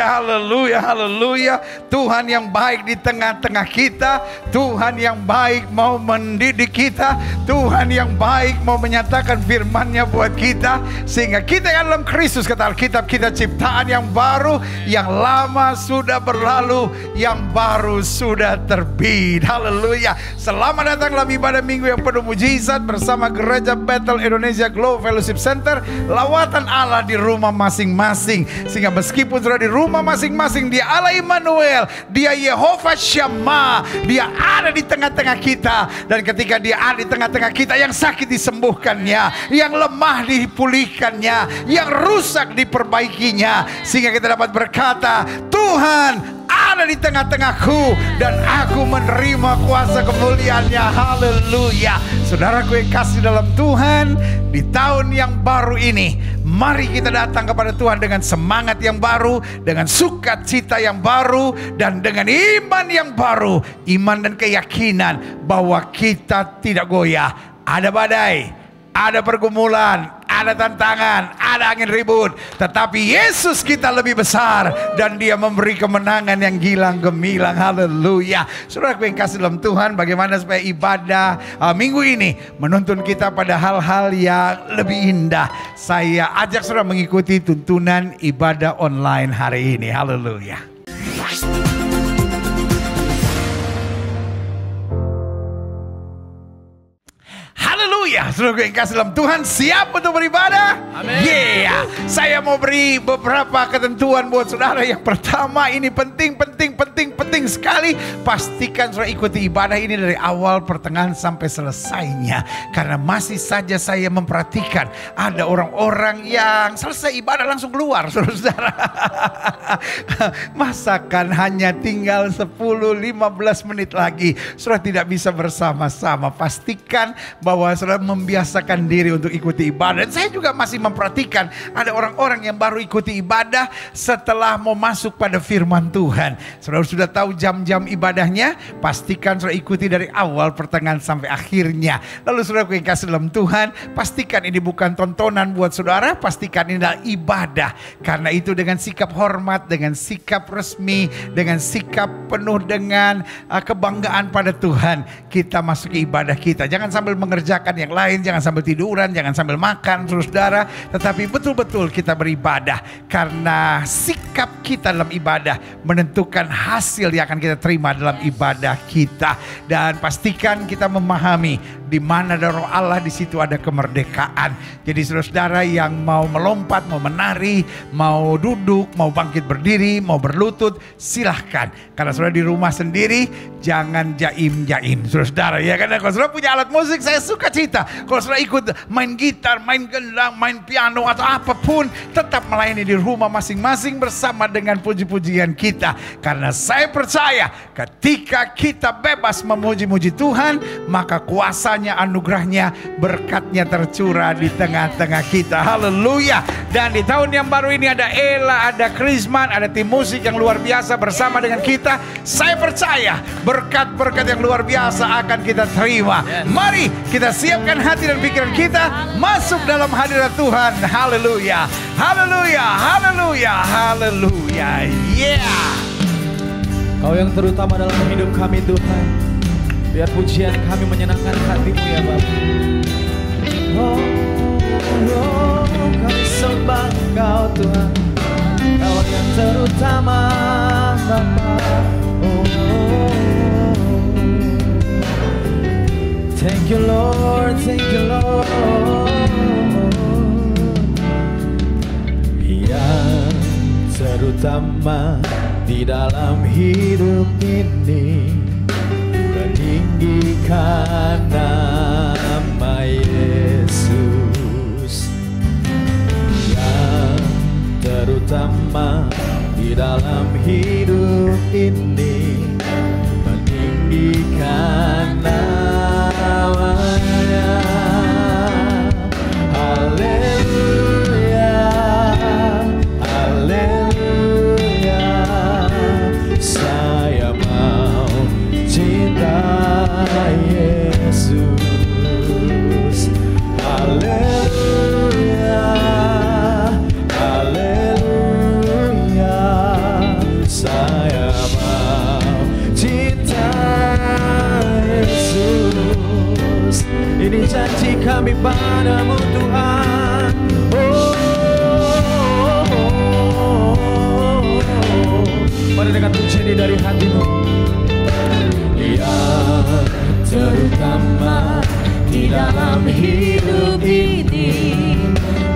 Haleluya, haleluya. Tuhan yang baik di tengah-tengah kita. Tuhan yang baik mau mendidik kita. Tuhan yang baik mau menyatakan firman-Nya buat kita. Sehingga kita yang dalam Kristus, kata Alkitab, kita ciptaan yang baru. Yang lama sudah berlalu, yang baru sudah terbit. Haleluya. Selamat datang dalam ibadah minggu yang penuh mujizat bersama Gereja Bethel Indonesia Glow Fellowship Center. Lawatan Allah di rumah masing-masing. Sehingga meskipun sudah di rumah masing-masing, Dia Allah Immanuel, Dia Yehova Shammah, Dia ada di tengah-tengah kita. Dan ketika Dia ada di tengah-tengah kita, yang sakit disembuhkannya, yang lemah dipulihkannya, yang rusak diperbaikinya. Sehingga kita dapat berkata, Tuhan ada di tengah-tengahku dan aku menerima kuasa kemuliaan-Nya. Haleluya. Saudaraku yang kasih dalam Tuhan, di tahun yang baru ini, mari kita datang kepada Tuhan dengan semangat yang baru, dengan sukacita yang baru, dan dengan iman yang baru. Iman dan keyakinan bahwa kita tidak goyah. Ada badai, ada pergumulan, ada tantangan, ada angin ribut, tetapi Yesus kita lebih besar dan Dia memberi kemenangan yang gilang gemilang. Haleluya. Saudaraku yang kasih dalam Tuhan, bagaimana supaya ibadah minggu ini menuntun kita pada hal-hal yang lebih indah? Saya ajak saudara mengikuti tuntunan ibadah online hari ini. Haleluya. Haleluya. Saudara yang kasih dalam Tuhan, siap untuk beribadah? Amin. Yeah. Saya mau beri beberapa ketentuan buat saudara. Yang pertama, ini penting sekali. Pastikan saudara ikuti ibadah ini dari awal, pertengahan sampai selesainya. Karena masih saja saya memperhatikan ada orang-orang yang selesai ibadah langsung keluar, saudara. Masakan hanya tinggal 10-15 menit lagi, saudara tidak bisa bersama-sama. Pastikan bahwa saudara membiasakan diri untuk ikuti ibadah. Dan saya juga masih memperhatikan ada orang-orang yang baru ikuti ibadah setelah mau masuk pada firman Tuhan. Saudara sudah tahu jam-jam ibadahnya, pastikan saudara ikuti dari awal, pertengahan sampai akhirnya. Lalu saudara yang kasih dalam Tuhan, pastikan ini bukan tontonan buat saudara, pastikan ini adalah ibadah. Karena itu dengan sikap hormat, dengan sikap resmi, dengan sikap penuh dengan kebanggaan pada Tuhan, kita masuk ke ibadah kita. Jangan sambil mengerjakan yang lain, jangan sambil tiduran, jangan sambil makan, saudara, tetapi betul-betul kita beribadah. Karena sikap kita dalam ibadah menentukan hasil yang akan kita terima dalam ibadah kita. Dan pastikan kita memahami di mana ada roh Allah, di situ ada kemerdekaan. Jadi saudara-saudara yang mau melompat, mau menari, mau duduk, mau bangkit berdiri, mau berlutut, silahkan. Karena saudara di rumah sendiri, jangan jaim-jaim, saudara-saudara. Ya, karena kalau saudara punya alat musik, saya suka cita. Kalau saudara ikut main gitar, main gendang, main piano atau apapun, tetap melayani di rumah masing-masing bersama dengan puji-pujian kita. Karena saya percaya ketika kita bebas memuji-muji Tuhan, maka kuasanya, anugerahnya, berkatnya tercurah di tengah-tengah kita. Haleluya. Dan di tahun yang baru ini ada Ella, ada Krisman, ada tim musik yang luar biasa bersama dengan kita. Saya percaya berkat-berkat yang luar biasa akan kita terima. Mari kita siapkan hati dan pikiran kita masuk dalam hadirat Tuhan. Haleluya. Haleluya. Haleluya. Haleluya. Yeah. Kau yang terutama dalam hidup kami Tuhan. Biar pujian kami menyenangkan hati-Mu ya Bapa. Oh, kami sembah Kau Tuhan. Kau yang terutama Bapa. Thank you Lord, thank you Lord. Yang terutama di dalam hidup ini, meninggikan nama Yesus. Yang terutama di dalam hidup ini, meninggikan namanya. Haleluya, haleluya. Saya mau cinta Yesus. Yesus. Haleluya, haleluya, saya mau cinta Yesus. Ini janji kami padamu Tuhan. Mari dengan pujian ini dari hatimu. Yang terutama di dalam hidup ini,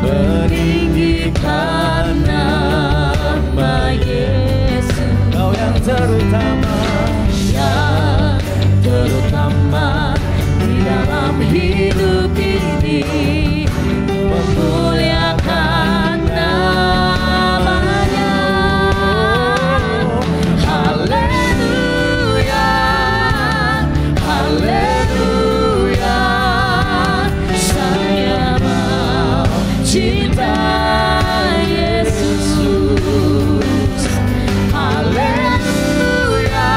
meninggikan nama Yesus. Kau yang terutama, yang terutama di dalam hidup ini, memuliakan namanya. Haleluya, haleluya, saya mau cinta Yesus. Haleluya,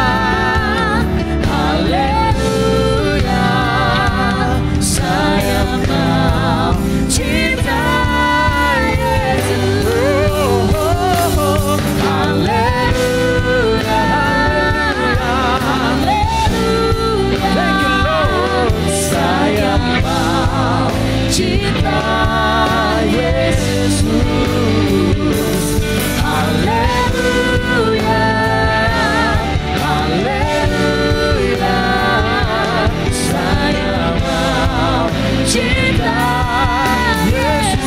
haleluya, saya mau cinta Yesus. Haleluya, haleluya, thank you Lord, saya mau cinta Yesus. Haleluya, haleluya, saya mau cinta Yesus.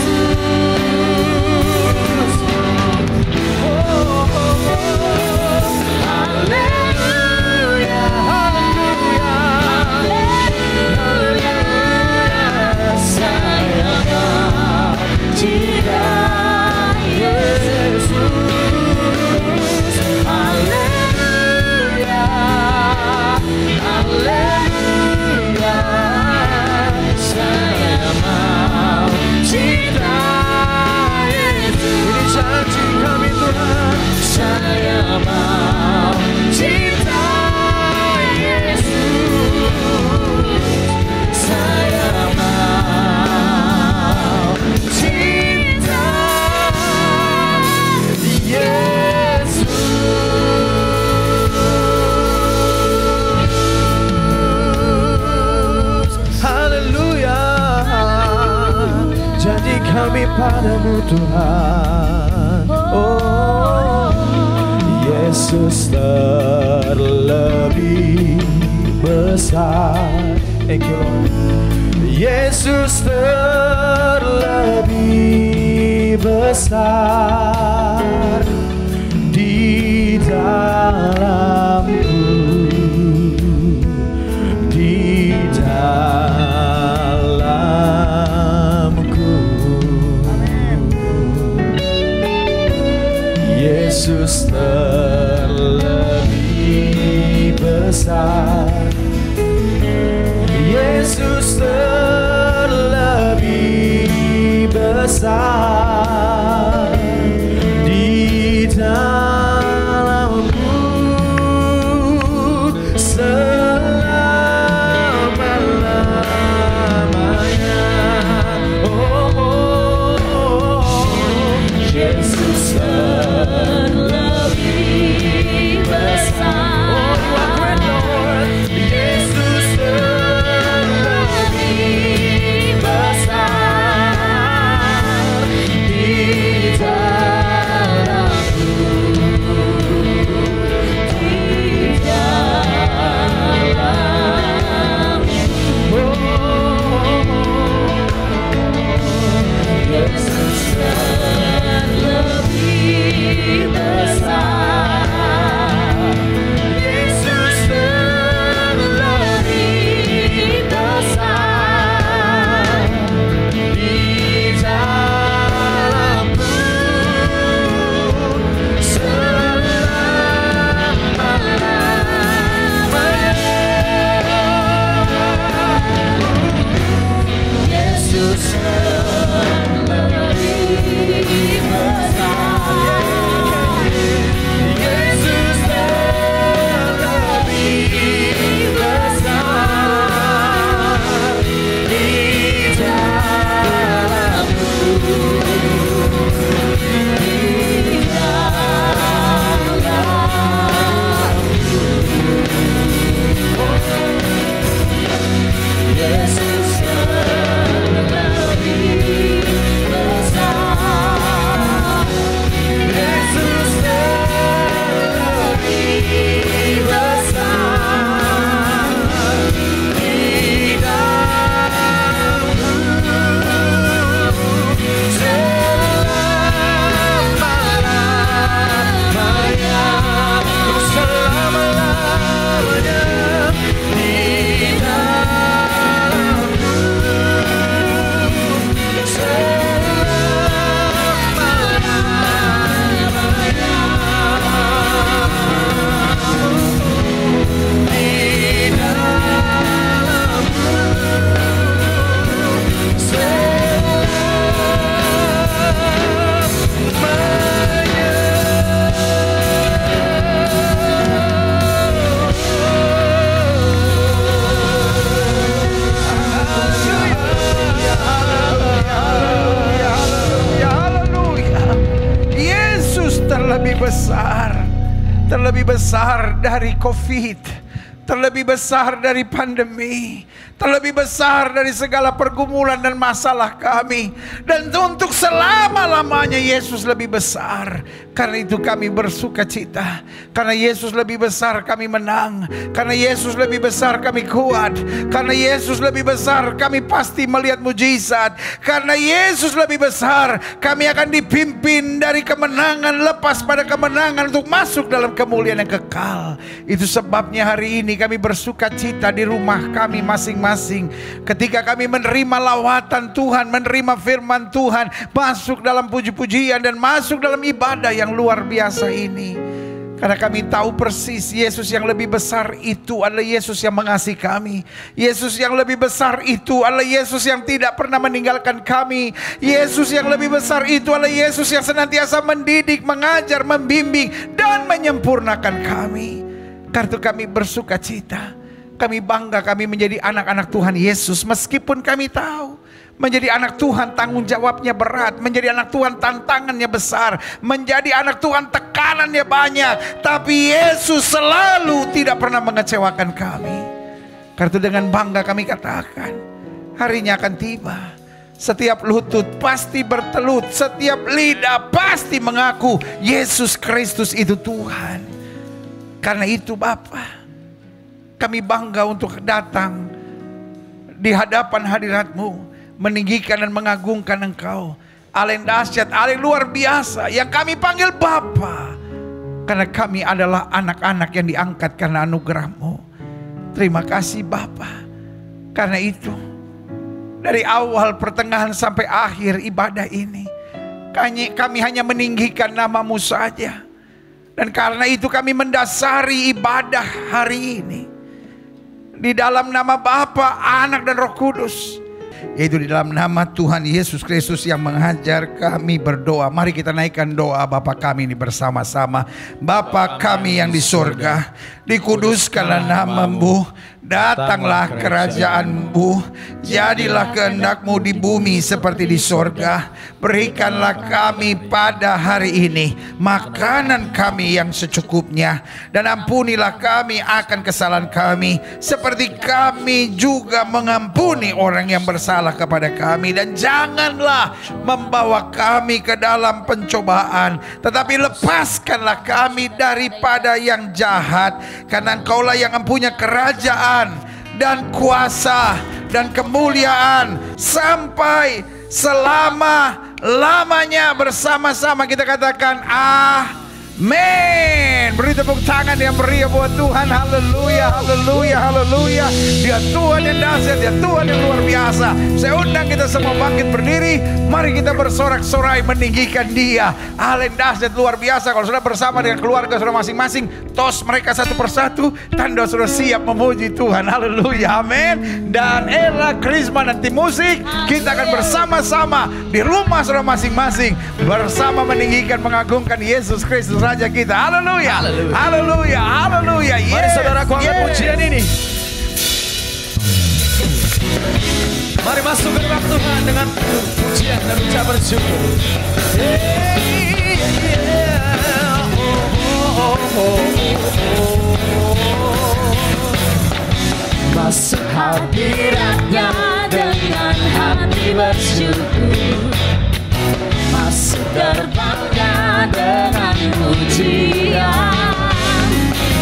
Haleluya, haleluya, haleluya, saya mau cinta Yesus. Haleluya, haleluya, saya mau cinta Yesus. Ini janji kami Tuhan, saya mau cinta Yesus. Saya mau cinta Yesus. Haleluya, janji kami padamu Tuhan. Oh, Yesus terlebih besar. Thank you Lord. Yesus terlebih besar di dalamku, di dalamku. Yesus terlebih besar, Yesus terlebih besar besar dari COVID, terlebih besar dari pandemi, terlebih besar dari segala pergumulan dan masalah kami. Dan untuk selama-lamanya Yesus lebih besar. Karena itu kami bersuka cita. Karena Yesus lebih besar kami menang. Karena Yesus lebih besar kami kuat. Karena Yesus lebih besar kami pasti melihat mujizat. Karena Yesus lebih besar kami akan dipimpin dari kemenangan lepas pada kemenangan untuk masuk dalam kemuliaan yang kekal. Itu sebabnya hari ini kami bersuka cita di rumah kami masing-masing. Ketika kami menerima lawatan Tuhan, menerima firman Tuhan, masuk dalam puji-pujian dan masuk dalam ibadah yang luar biasa ini. Karena kami tahu persis Yesus yang lebih besar itu adalah Yesus yang mengasihi kami. Yesus yang lebih besar itu adalah Yesus yang tidak pernah meninggalkan kami. Yesus yang lebih besar itu adalah Yesus yang senantiasa mendidik, mengajar, membimbing, dan menyempurnakan kami. Karena itu kami bersuka cita. Kami bangga kami menjadi anak-anak Tuhan Yesus. Meskipun kami tahu menjadi anak Tuhan tanggung jawabnya berat. Menjadi anak Tuhan tantangannya besar. Menjadi anak Tuhan tekanannya banyak. Tapi Yesus selalu tidak pernah mengecewakan kami. Karena itu dengan bangga kami katakan, harinya akan tiba. Setiap lutut pasti bertelut. Setiap lidah pasti mengaku Yesus Kristus itu Tuhan. Karena itu Bapa, kami bangga untuk datang di hadapan hadirat-Mu, meninggikan dan mengagungkan Engkau, Allah yang dahsyat, Allah yang luar biasa, yang kami panggil Bapa. Karena kami adalah anak-anak yang diangkat karena anugerah-Mu. Terima kasih Bapa. Karena itu, dari awal, pertengahan sampai akhir ibadah ini, kami hanya meninggikan nama-Mu saja. Dan karena itu kami mendasari ibadah hari ini di dalam nama Bapa, Anak dan Roh Kudus, yaitu di dalam nama Tuhan Yesus Kristus yang mengajar kami berdoa. Mari kita naikkan doa Bapa kami ini bersama-sama. Bapa kami yang di surga, dikuduskanlah nama-Mu, datanglah kerajaan-Mu, jadilah kehendak-Mu di bumi seperti di surga. Berikanlah kami pada hari ini makanan kami yang secukupnya, dan ampunilah kami akan kesalahan kami, seperti kami juga mengampuni orang yang bersalah kepada kami. Dan janganlah membawa kami ke dalam pencobaan, tetapi lepaskanlah kami daripada yang jahat. Karena Engkaulah yang mempunyai kerajaan dan kuasa dan kemuliaan sampai selama-lamanya. Bersama-sama kita katakan amin. Beri tepuk tangan yang meriah buat Tuhan. Haleluya, haleluya, haleluya. Dia Tuhan yang dahsyat, Dia Tuhan yang luar biasa. Saya undang kita semua bangkit berdiri. Mari kita bersorak-sorai meninggikan Dia, Allah yang dahsyat luar biasa. Kalau sudah bersama dengan keluarga sudah masing-masing, tos mereka satu persatu, tanda sudah siap memuji Tuhan. Haleluya, amin. Dan era Krisma dan tim musik, kita akan bersama-sama di rumah saudara masing-masing, bersama meninggikan, mengagungkan Yesus Kristus Raja kita. Haleluya, haleluya, haleluya. Mari saudara kuangkat pujian ini. Mari masuk ke dalam Tuhan dengan pujian dan ucapan syukur. Masuk hadirat-Nya dengan hati bersyukur. Masuk gerbang-Nya dengan pujian.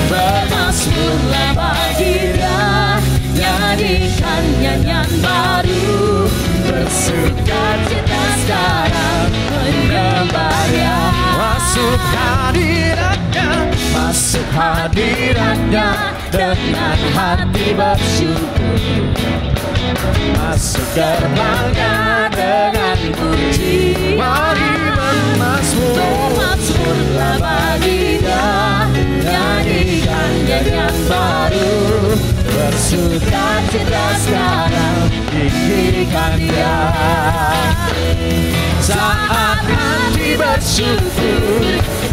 Bermazmurlah bagi Dia, nyanyikan nyanyian baru. Bersukacita sekarang menyembah Dia. Masuk hadirat-Nya, masuk hadirat-Nya dengan hati bersyukur. Masuk gerbang-Nya dengan pujian. mari bermazmur. Bermazmurlah bagi Dia, nyanyikan nyanyian baru. Bersukacita sekarang, tinggikan Dia. Saat hati bersyukur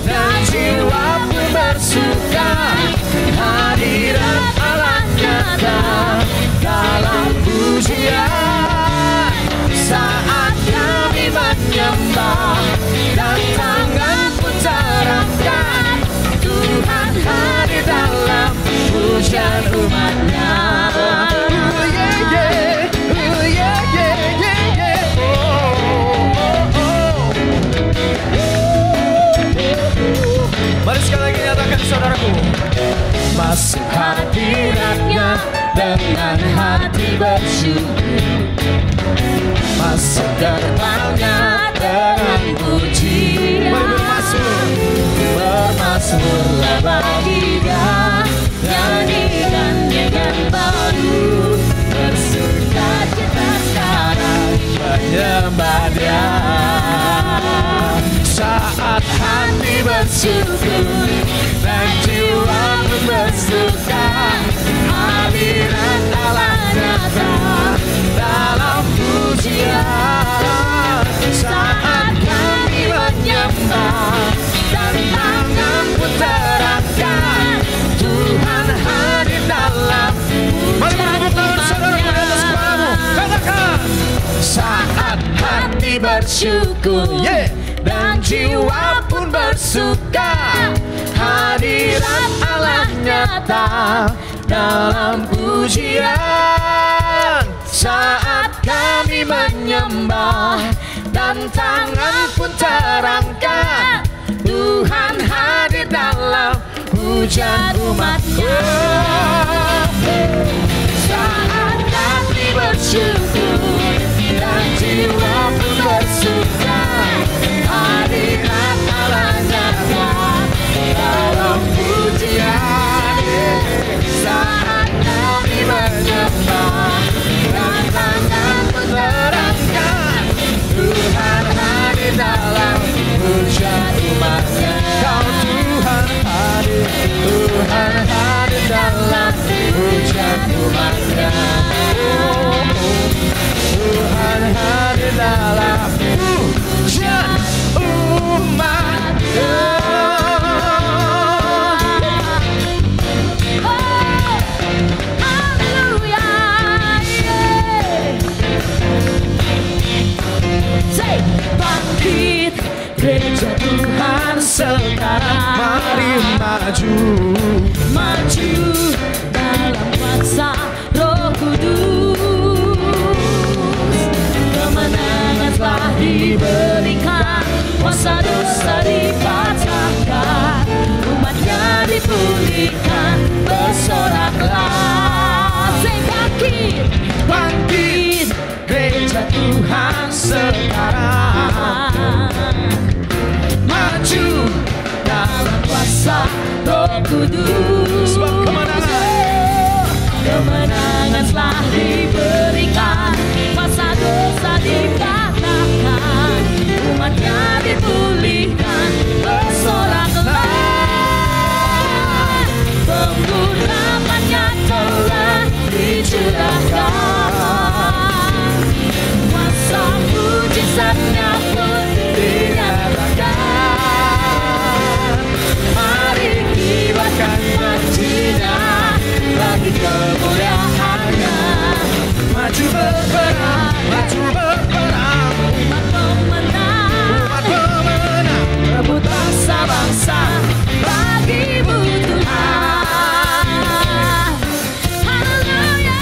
dan jiwa pun bersuka, hadirat Allah nyata dalam pujian. Saat kami menyembah dan tangan pun terangkat, Tuhan hadir bersyukur, masuk gerbangnya dengan pujian. Bermasmurlah bagi Dia, nyanyikan nyanyian baru, bersuka cita sekarang menyembah Dia. Saat hati bersyukur dan jiwa pun bersuka, hadirat Allah nyata dalam pujian. Saat kami menyembah dan tangan pun terangkat, Tuhan hadir dalam pujian. Saat hati bersyukur, dan jiwa pun bersuka, hadirat Allah nyata dalam pujian. Saat kami menyembah dan tangan pun terangkat, Tuhan hadir dalam pujian umat-Nya. Saat hati bersyukur dan jiwa pun bersuka, hadirat Allah nyata dalam pujian. Saat kami menyembah dan tangan pun terangkat, Tuhan hadir dalam pujian umat-Nya. Kau Tuhan hadir, Tuhan hadir dalam pujian umat-Nya. Tuhan hadir dalam pujian umat-Nya. Bangkit gereja Tuhan sekarang, mari maju, maju dalam kuasa Roh Kudus. Kemenangan telah diberikan, kuasa dosa dipatahkan, umat-Nya dipulihkan, bersoraklah. Bangkit, bangkit gereja Tuhan sekarang, maju dalam kuasa Roh Kudus. Kemenangan telah diberikan, kuasa dosa dipatahkan, umat-Nya dipulihkan, bersoraklah. Pengurapan-Nya telah dicurahkan, kuasa mujizat-Nya pun dinyatakan. Mari kibarkan pujian bagi kemuliaan-Nya. Maju berperang, maju berperang, umat pemenang, umat pemenang, rebut bangsa-bangsa bagimu Tuhan. Haleluya.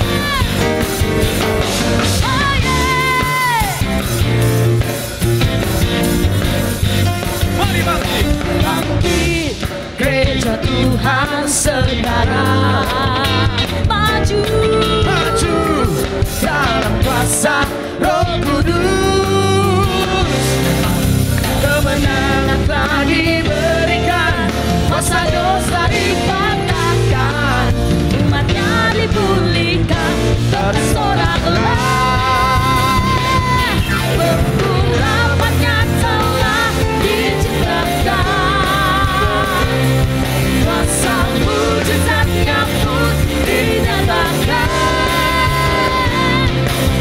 Oh yeah. Mari bangkit, bangkit gereja Tuhan sekarang, maju, maju dalam kuasa Roh Kudus. Kemenangan telah diberikan, kuasa dosa dipatahkan, umat-Nya dipulihkan, bersoraklah. Pengurapan-Nya telah diciptakan, kuasa mujizat-Nya pun dinyatakan.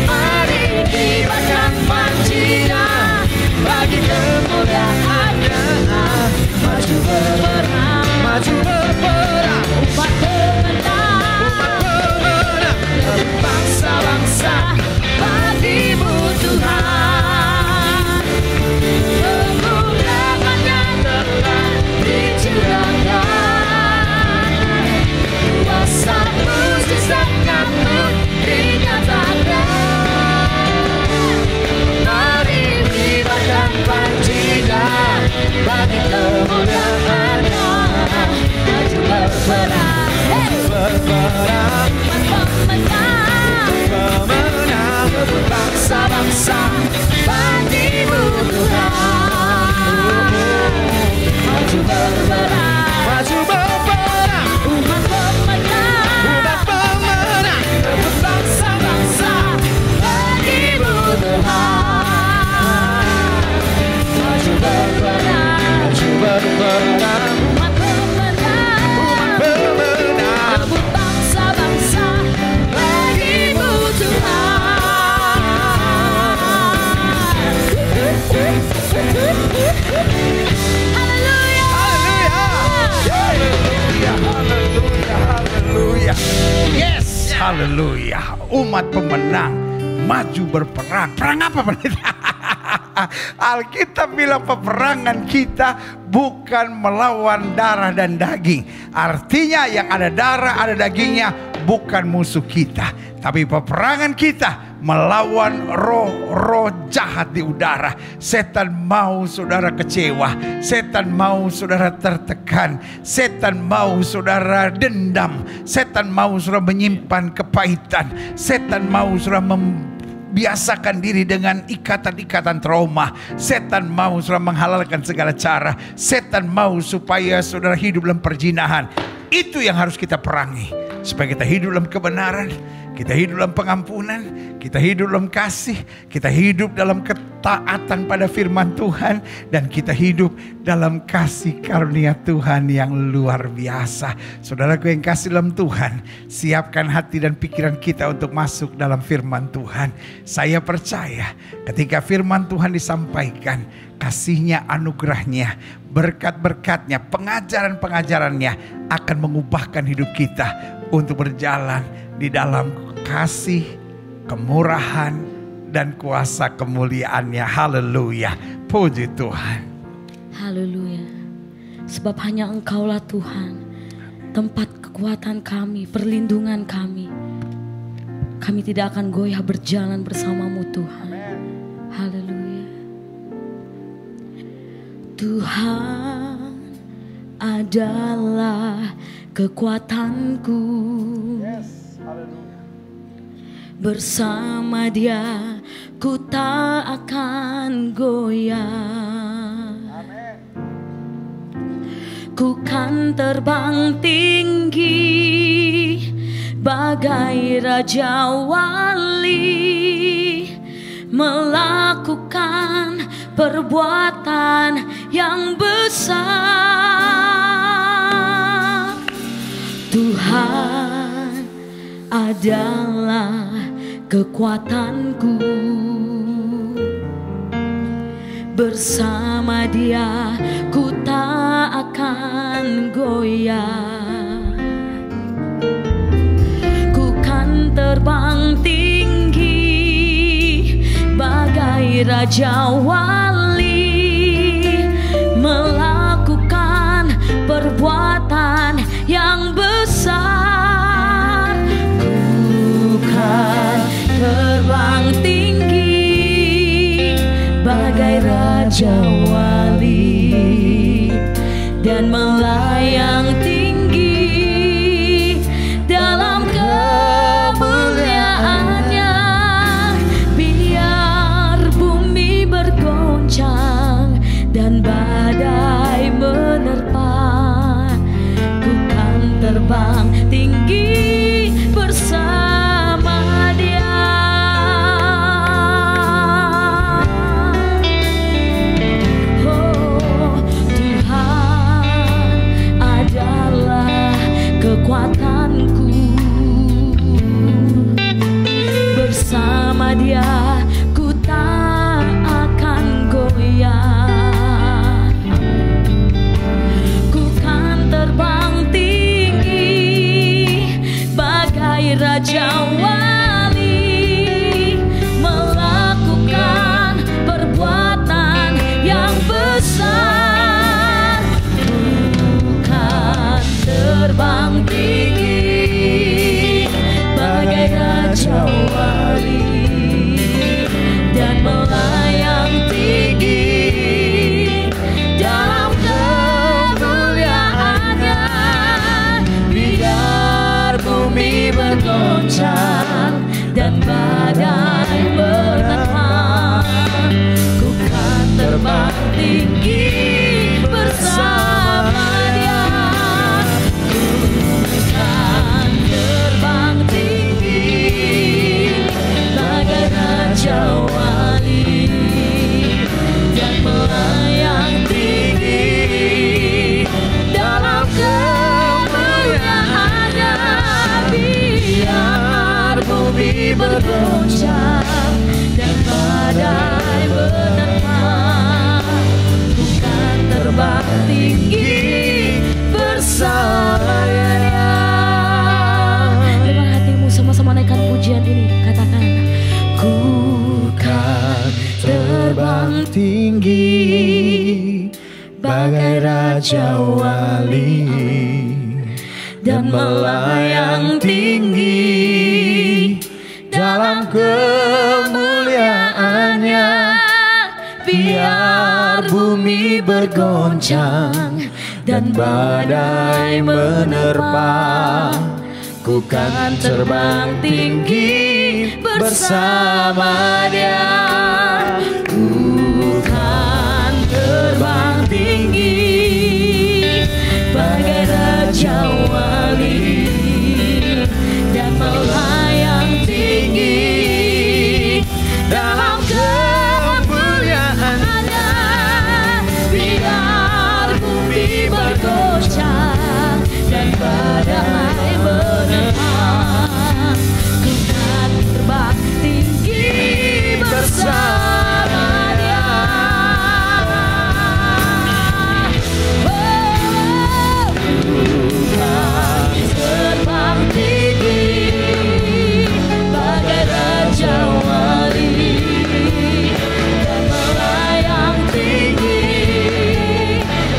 Mari kibarkan pujian bagi kemuliaan-Nya. Maju berperang, maju berperang, umat pemenang, umat pemenang, bangsa-bangsa bagimu Tuhan. Pengurapan-Nya telah dicurahkan, kuasa mujizat-Nya pun dinyatakan. Mari kibarkan pujian bagi kemuliaan-Nya. Maju berperang, berperang, pemenang, Haleluya. Umat pemenang maju berperang. Perang apa pendeta? Alkitab bilang peperangan kita bukan melawan darah dan daging. Artinya yang ada darah ada dagingnya bukan musuh kita. Tapi peperangan kita melawan roh-roh jahat di udara. Setan mau saudara kecewa. Setan mau saudara tertekan. Setan mau saudara dendam. Setan mau saudara menyimpan kepahitan. Setan mau saudara biasakan diri dengan ikatan-ikatan trauma. Setan mau saudara menghalalkan segala cara. Setan mau supaya saudara hidup dalam perjinahan. Itu yang harus kita perangi. Supaya kita hidup dalam kebenaran, kita hidup dalam pengampunan, kita hidup dalam kasih, kita hidup dalam ketaatan pada firman Tuhan, dan kita hidup dalam kasih karunia Tuhan yang luar biasa. Saudaraku yang kasih dalam Tuhan, siapkan hati dan pikiran kita untuk masuk dalam firman Tuhan. Saya percaya ketika firman Tuhan disampaikan, kasihnya, anugerahnya, berkat-berkatnya, pengajaran-pengajarannya akan mengubahkan hidup kita untuk berjalan di dalam kasih, kemurahan, dan kuasa kemuliaannya. Haleluya. Puji Tuhan. Haleluya. Sebab hanya Engkaulah Tuhan, tempat kekuatan kami, perlindungan kami. Kami tidak akan goyah berjalan bersamamu Tuhan. Haleluya. Tuhan adalah kekuatanku. Bersama Dia ku tak akan goyah. Ku kan terbang tinggi bagai Raja Wali, melakukan perbuatan yang besar. Tuhan adalah kekuatanku. Bersama Dia ku tak akan goyah. Ku kan terbang tinggi bagai Raja Wali, melakukan perbuatan yang besar. Ku kan terbang tinggi bagai Raja Wali dan melayang tinggi dalam kemuliaannya. Biar bumi bergoncang dan badai menerpa, ku kan terbang tinggi bersama Dia. Oh, Tuhan adalah kekuatanku. Bersama Dia ku tak akan goyah. Ku kan terbang tinggi bagai Raja Wali, melakukan perbuatan yang besar. Ku kan terbang tinggi bagai Raja Wali dan melayang tinggi dalam kemuliaannya. Biar bumi bergoncang dan badai menerpa, ku kan terbang tinggi bersama Dia. Ku kan terbang tinggi bagai Raja Wali dan melayang tinggi dalam kemuliaannya. Biar bumi bergoncang dan badai menerpa, ku kan terbang tinggi bersama Dia. Dengan hatimu sama-sama Raja Wali dan melayang tinggi dalam kemuliaannya. Biar bumi bergoncang dan badai menerpa, ku kan terbang tinggi bersama Dia. Ku kan terbang tinggi bagai Raja Wali dan melayang tinggi dalam kemuliaannya. Biar bumi bergoncang dan badai menerpa, ku kan terbang tinggi bersama Dia. Ku kan terbang tinggi bagai Raja Wali dan melayang tinggi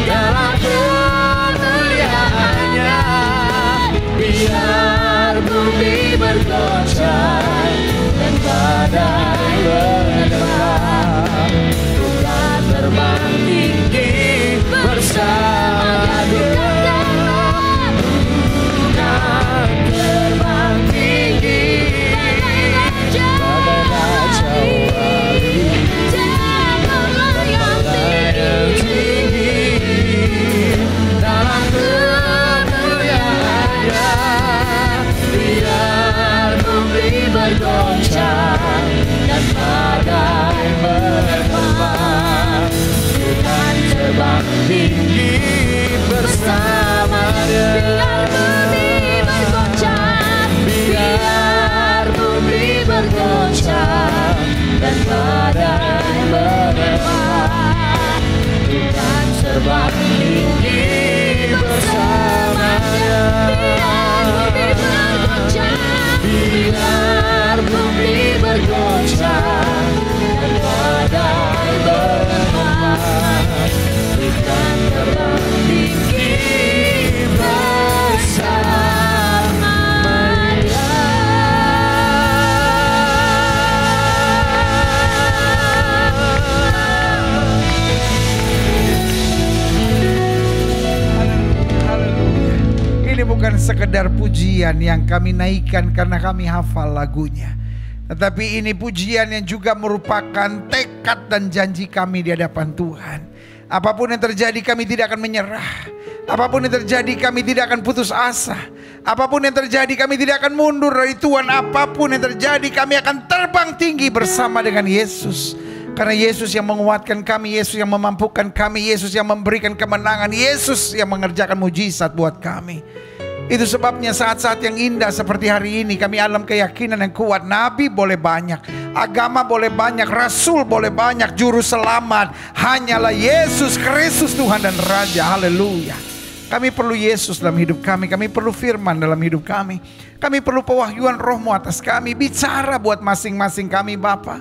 dalam kemuliaannya. Biar bumi bergoncang dan badai menerpa, ku kan terbang tinggi bersama Dia. Ku kan terbang tinggi bagai Raja Wali dan melayang tinggi dalam kemuliaannya. Biar bumi bergoncang dan badai menerpa, ku kan terbang tinggi bersama Dia. Biar bumi bergoncang dan badai menerpa, ku kan terbang tinggi bersama Dia. Biar bumi bergoncang dan badai menerpa, ku kan terbang tinggi bersama Dia. Ini bukan sekedar pujian yang kami naikkan karena kami hafal lagunya, tetapi ini pujian yang juga merupakan tekad dan janji kami di hadapan Tuhan. Apapun yang terjadi kami tidak akan menyerah. Apapun yang terjadi kami tidak akan putus asa. Apapun yang terjadi kami tidak akan mundur dari Tuhan. Apapun yang terjadi kami akan terbang tinggi bersama dengan Yesus. Karena Yesus yang menguatkan kami, Yesus yang memampukan kami, Yesus yang memberikan kemenangan, Yesus yang mengerjakan mujizat buat kami. Itu sebabnya saat-saat yang indah seperti hari ini kami dalam keyakinan yang kuat. Nabi boleh banyak, agama boleh banyak, rasul boleh banyak, juru selamat hanyalah Yesus Kristus Tuhan dan Raja. Haleluya. Kami perlu Yesus dalam hidup kami. Kami perlu firman dalam hidup kami. Kami perlu pewahyuan Roh-Mu atas kami. Bicara buat masing-masing kami Bapa.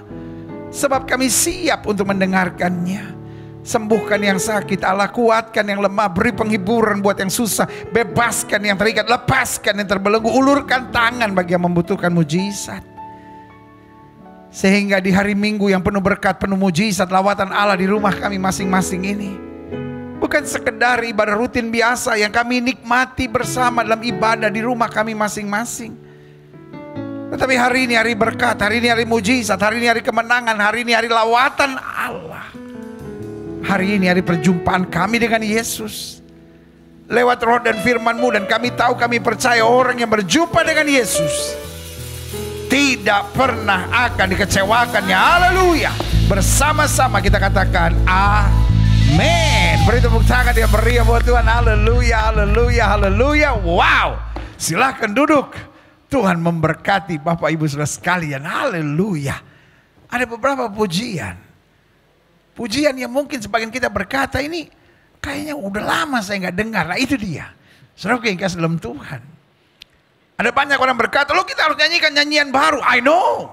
Sebab kami siap untuk mendengarkannya. Sembuhkan yang sakit Allah, kuatkan yang lemah, beri penghiburan buat yang susah, bebaskan yang terikat, lepaskan yang terbelenggu, ulurkan tangan bagi yang membutuhkan mujizat. Sehingga di hari Minggu yang penuh berkat, penuh mujizat, lawatan Allah di rumah kami masing-masing ini bukan sekedar ibadah rutin biasa yang kami nikmati bersama dalam ibadah di rumah kami masing-masing. Tetapi hari ini hari berkat, hari ini hari mujizat, hari ini hari kemenangan, hari ini hari lawatan Allah. Hari ini hari perjumpaan kami dengan Yesus. Lewat roh dan firman-Mu, dan kami tahu, kami percaya orang yang berjumpa dengan Yesus tidak pernah akan dikecewakannya. Haleluya. Bersama-sama kita katakan amin. Beri tepuk tangan yang meriah buat Tuhan. Haleluya, haleluya, haleluya. Wow. Silahkan duduk. Tuhan memberkati Bapak Ibu Saudara sekalian. Haleluya. Ada beberapa pujian. Pujian yang mungkin sebagian kita berkata ini kayaknya udah lama saya nggak dengar. Nah itu dia. Saudara yang kasih dalam Tuhan. Ada banyak orang berkata, loh kita harus nyanyikan nyanyian baru. I know.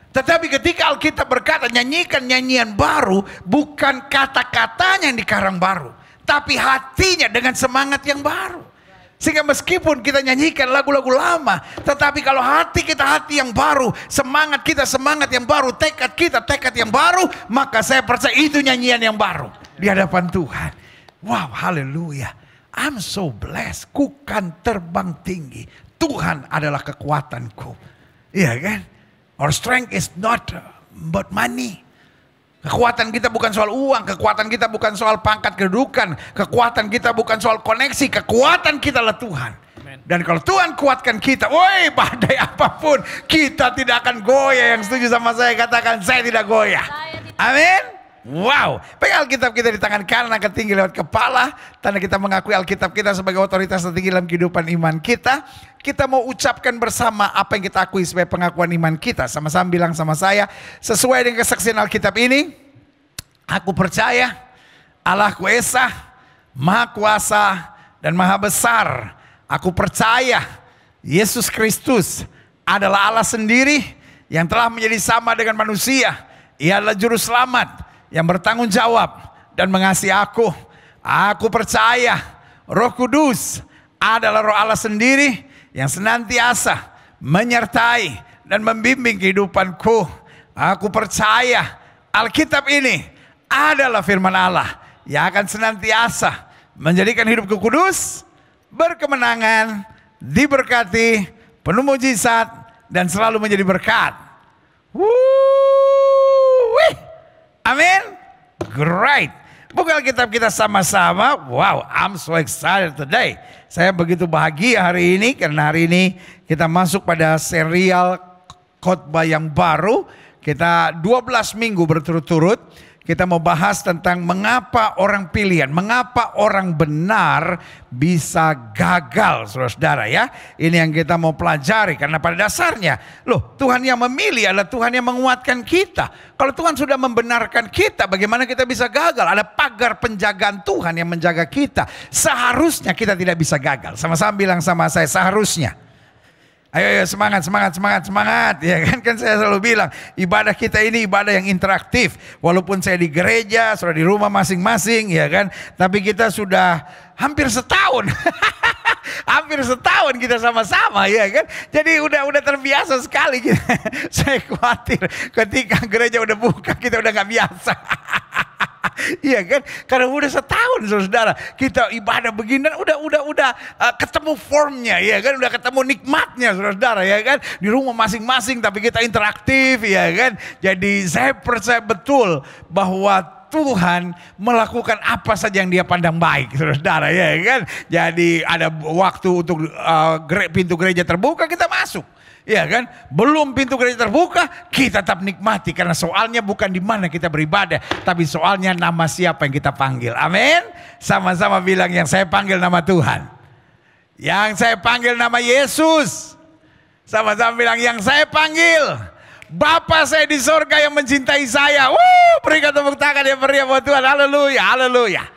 Tetapi ketika Alkitab berkata nyanyikan nyanyian baru, bukan kata-katanya yang dikarang baru, tapi hatinya dengan semangat yang baru. Sehingga meskipun kita nyanyikan lagu-lagu lama, tetapi kalau hati kita hati yang baru, semangat kita semangat yang baru, tekad kita tekad yang baru, maka saya percaya itu nyanyian yang baru di hadapan Tuhan. Wow, haleluya. I'm so blessed. Ku kan terbang tinggi. Tuhan adalah kekuatanku. Iya kan? Our strength is not but money. Kekuatan kita bukan soal uang, kekuatan kita bukan soal pangkat kedudukan, kekuatan kita bukan soal koneksi, kekuatan kita adalah Tuhan. Amen. Dan kalau Tuhan kuatkan kita, woi badai apapun, kita tidak akan goyah. Yang setuju sama saya katakan, saya tidak goyah. Amin. Wow, pegang Alkitab kita di tangan kanan angkat tinggi lewat kepala. Tanda kita mengakui Alkitab kita sebagai otoritas tertinggi dalam kehidupan iman kita. Kita mau ucapkan bersama apa yang kita akui sebagai pengakuan iman kita. Sama-sama bilang sama saya, sesuai dengan kesaksian Alkitab ini, aku percaya Allahku Esa, Maha Kuasa dan Maha Besar. Aku percaya Yesus Kristus adalah Allah sendiri yang telah menjadi sama dengan manusia. Ia adalah juru selamat yang bertanggung jawab dan mengasihi aku. Aku percaya Roh Kudus adalah Roh Allah sendiri yang senantiasa menyertai dan membimbing kehidupanku. Aku percaya Alkitab ini adalah firman Allah yang akan senantiasa menjadikan hidupku kudus, berkemenangan, diberkati, penuh mujizat, dan selalu menjadi berkat. Amin. Great. Buka Alkitab kita sama-sama. Wow, I'm so excited today. Saya begitu bahagia hari ini karena hari ini kita masuk pada serial khotbah yang baru. Kita 12 minggu berturut-turut. Kita mau bahas tentang mengapa orang pilihan, mengapa orang benar bisa gagal, saudara-saudara ya. Ini yang kita mau pelajari karena pada dasarnya, loh Tuhan yang memilih adalah Tuhan yang menguatkan kita. Kalau Tuhan sudah membenarkan kita, bagaimana kita bisa gagal? Ada pagar penjagaan Tuhan yang menjaga kita. Seharusnya kita tidak bisa gagal. Sama-sama bilang sama saya, seharusnya. Ayo semangat. Ya kan saya selalu bilang ibadah kita ini ibadah yang interaktif. Walaupun saya di gereja, sudah di rumah masing-masing ya kan. Tapi kita sudah hampir setahun. Hampir setahun kita sama-sama ya kan. Jadi udah terbiasa sekali kita. Saya khawatir ketika gereja udah buka kita udah gak biasa. Iya kan, karena udah setahun saudara kita ibadah begini dan udah ketemu formnya ya kan, udah ketemu nikmatnya saudara ya kan, di rumah masing-masing tapi kita interaktif ya kan. Jadi saya percaya betul bahwa Tuhan melakukan apa saja yang Dia pandang baik, saudara ya kan. Jadi ada waktu untuk pintu gereja terbuka kita masuk. Ya kan, belum pintu gereja terbuka kita tetap nikmati karena soalnya bukan di mana kita beribadah, tapi soalnya nama siapa yang kita panggil. Amin. Sama-sama bilang yang saya panggil nama Tuhan. Yang saya panggil nama Yesus. Sama-sama bilang yang saya panggil Bapa saya di sorga yang mencintai saya. Berikan tepuk tangan yang meriah buat Tuhan. Haleluya, haleluya.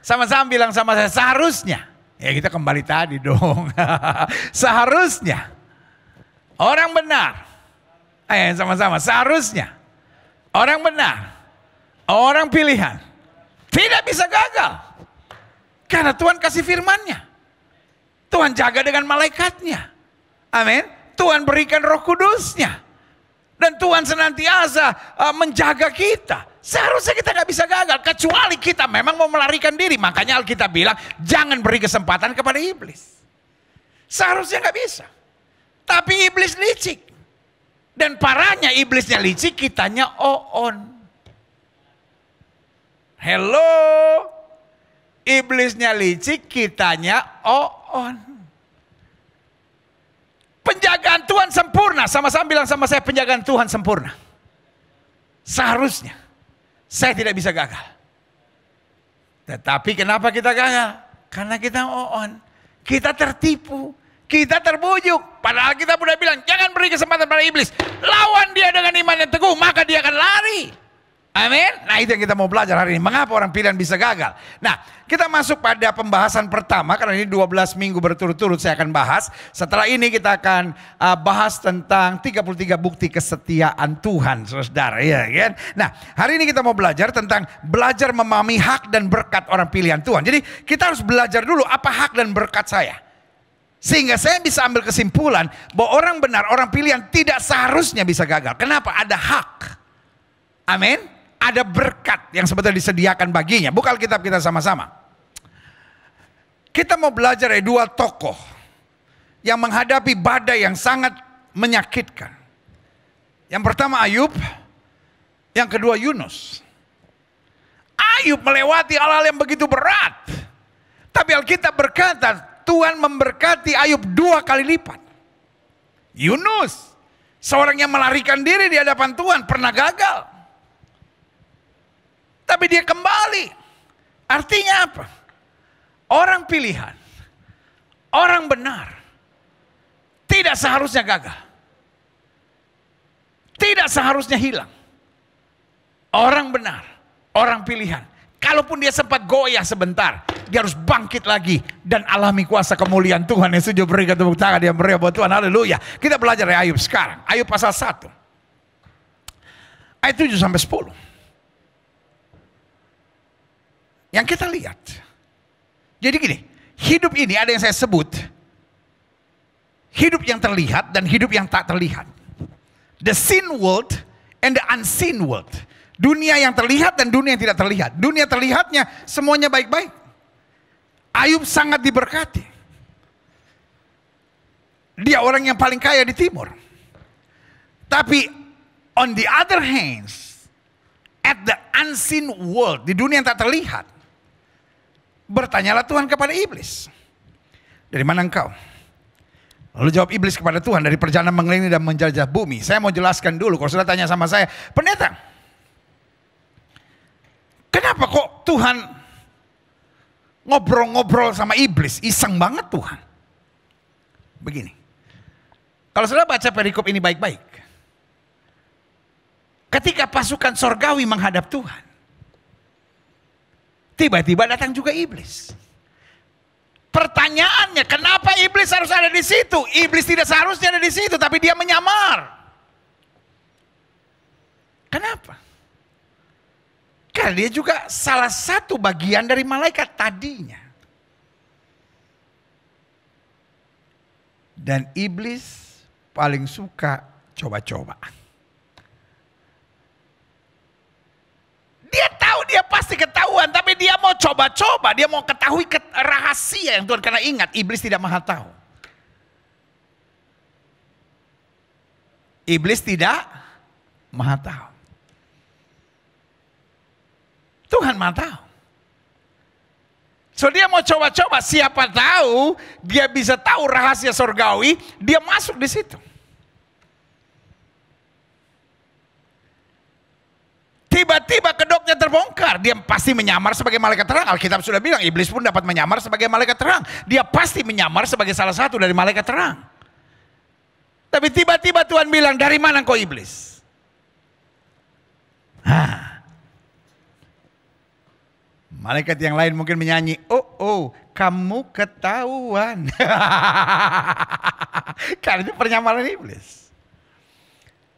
Sama-sama bilang sama saya seharusnya. Ya kita kembali tadi dong. Seharusnya orang benar, sama-sama seharusnya orang benar, orang pilihan tidak bisa gagal. Karena Tuhan kasih firman-Nya. Tuhan jaga dengan malaikatnya. Amin. Tuhan berikan Roh Kudus-Nya. Dan Tuhan senantiasa menjaga kita. Seharusnya kita gak bisa gagal. Kecuali kita memang mau melarikan diri. Makanya Alkitab bilang jangan beri kesempatan kepada iblis. Seharusnya gak bisa. Tapi iblis licik. Dan parahnya iblisnya licik, kitanya on. Hello. Iblisnya licik, kitanya on. Penjagaan Tuhan sempurna. Sama-sama bilang sama saya, penjagaan Tuhan sempurna. Seharusnya saya tidak bisa gagal. Tetapi kenapa kita gagal? Karena kita on. Kita tertipu. Kita terbujuk. Padahal kita sudah bilang jangan beri kesempatan pada iblis. Lawan dia dengan iman yang teguh, maka dia akan lari. Amin. Nah, itu yang kita mau belajar hari ini. Mengapa orang pilihan bisa gagal? Nah, kita masuk pada pembahasan pertama. Karena ini 12 minggu berturut-turut saya akan bahas. Setelah ini kita akan bahas tentang 33 bukti kesetiaan Tuhan, saudara. Ya, kan? Nah, hari ini kita mau belajar tentang belajar memahami hak dan berkat orang pilihan Tuhan. Jadi kita harus belajar dulu apa hak dan berkat saya. Sehingga saya bisa ambil kesimpulan bahwa orang benar, orang pilihan tidak seharusnya bisa gagal. Kenapa? Ada hak. Amin. Ada berkat yang sebetulnya disediakan baginya. Buka Alkitab kita sama-sama. Kita mau belajar dari dua tokoh yang menghadapi badai yang sangat menyakitkan. Yang pertama Ayub, yang kedua Yunus. Ayub melewati hal-hal yang begitu berat. Tapi Alkitab berkata, Tuhan memberkati Ayub 2 kali lipat. Yunus, seorang yang melarikan diri di hadapan Tuhan, pernah gagal. Tapi dia kembali. Artinya apa? Orang pilihan, orang benar, tidak seharusnya gagal. Tidak seharusnya hilang. Orang benar, orang pilihan. Kalaupun dia sempat goyah sebentar, dia harus bangkit lagi dan alami kuasa kemuliaan Tuhan. Yang setuju berikan tepuk tangan, dia meriah buat Tuhan. Haleluya. Kita belajar dari Ayub sekarang. Ayub pasal 1. Ayat 7 sampai 10. Yang kita lihat. Jadi gini, hidup ini ada yang saya sebut hidup yang terlihat dan hidup yang tak terlihat. The seen world and the unseen world. Dunia yang terlihat dan dunia yang tidak terlihat. Dunia terlihatnya semuanya baik-baik. Ayub sangat diberkati. Dia orang yang paling kaya di timur. Tapi on the other hand, at the unseen world, di dunia yang tak terlihat, bertanyalah Tuhan kepada iblis. Dari mana engkau? Lalu jawab iblis kepada Tuhan, dari perjalanan mengelilingi dan menjajah bumi. Saya mau jelaskan dulu, kalau sudah tanya sama saya, pendeta, kenapa kok Tuhan ngobrol-ngobrol sama iblis? Iseng banget Tuhan. Begini, kalau sudah baca perikop ini baik-baik, ketika pasukan sorgawi menghadap Tuhan, tiba-tiba datang juga iblis. Pertanyaannya, kenapa iblis harus ada di situ? Iblis tidak seharusnya ada di situ, tapi dia menyamar. Kenapa? Karena dia juga salah satu bagian dari malaikat tadinya. Dan iblis paling suka coba-coba. Dia tahu dia pasti ketahuan, tapi dia mau coba-coba, dia mau ketahui rahasia yang Tuhan. Karena ingat, iblis tidak maha tahu. Iblis tidak maha tahu. Tuhan maha tahu. So dia mau coba-coba, siapa tahu dia bisa tahu rahasia sorgawi, dia masuk di situ. Tiba-tiba kedoknya terbongkar, dia pasti menyamar sebagai malaikat terang. Alkitab sudah bilang, iblis pun dapat menyamar sebagai malaikat terang. Dia pasti menyamar sebagai salah satu dari malaikat terang. Tapi tiba-tiba Tuhan bilang, dari mana kau iblis? Malaikat yang lain mungkin menyanyi, oh, kamu ketahuan. Karena itu penyamaran iblis.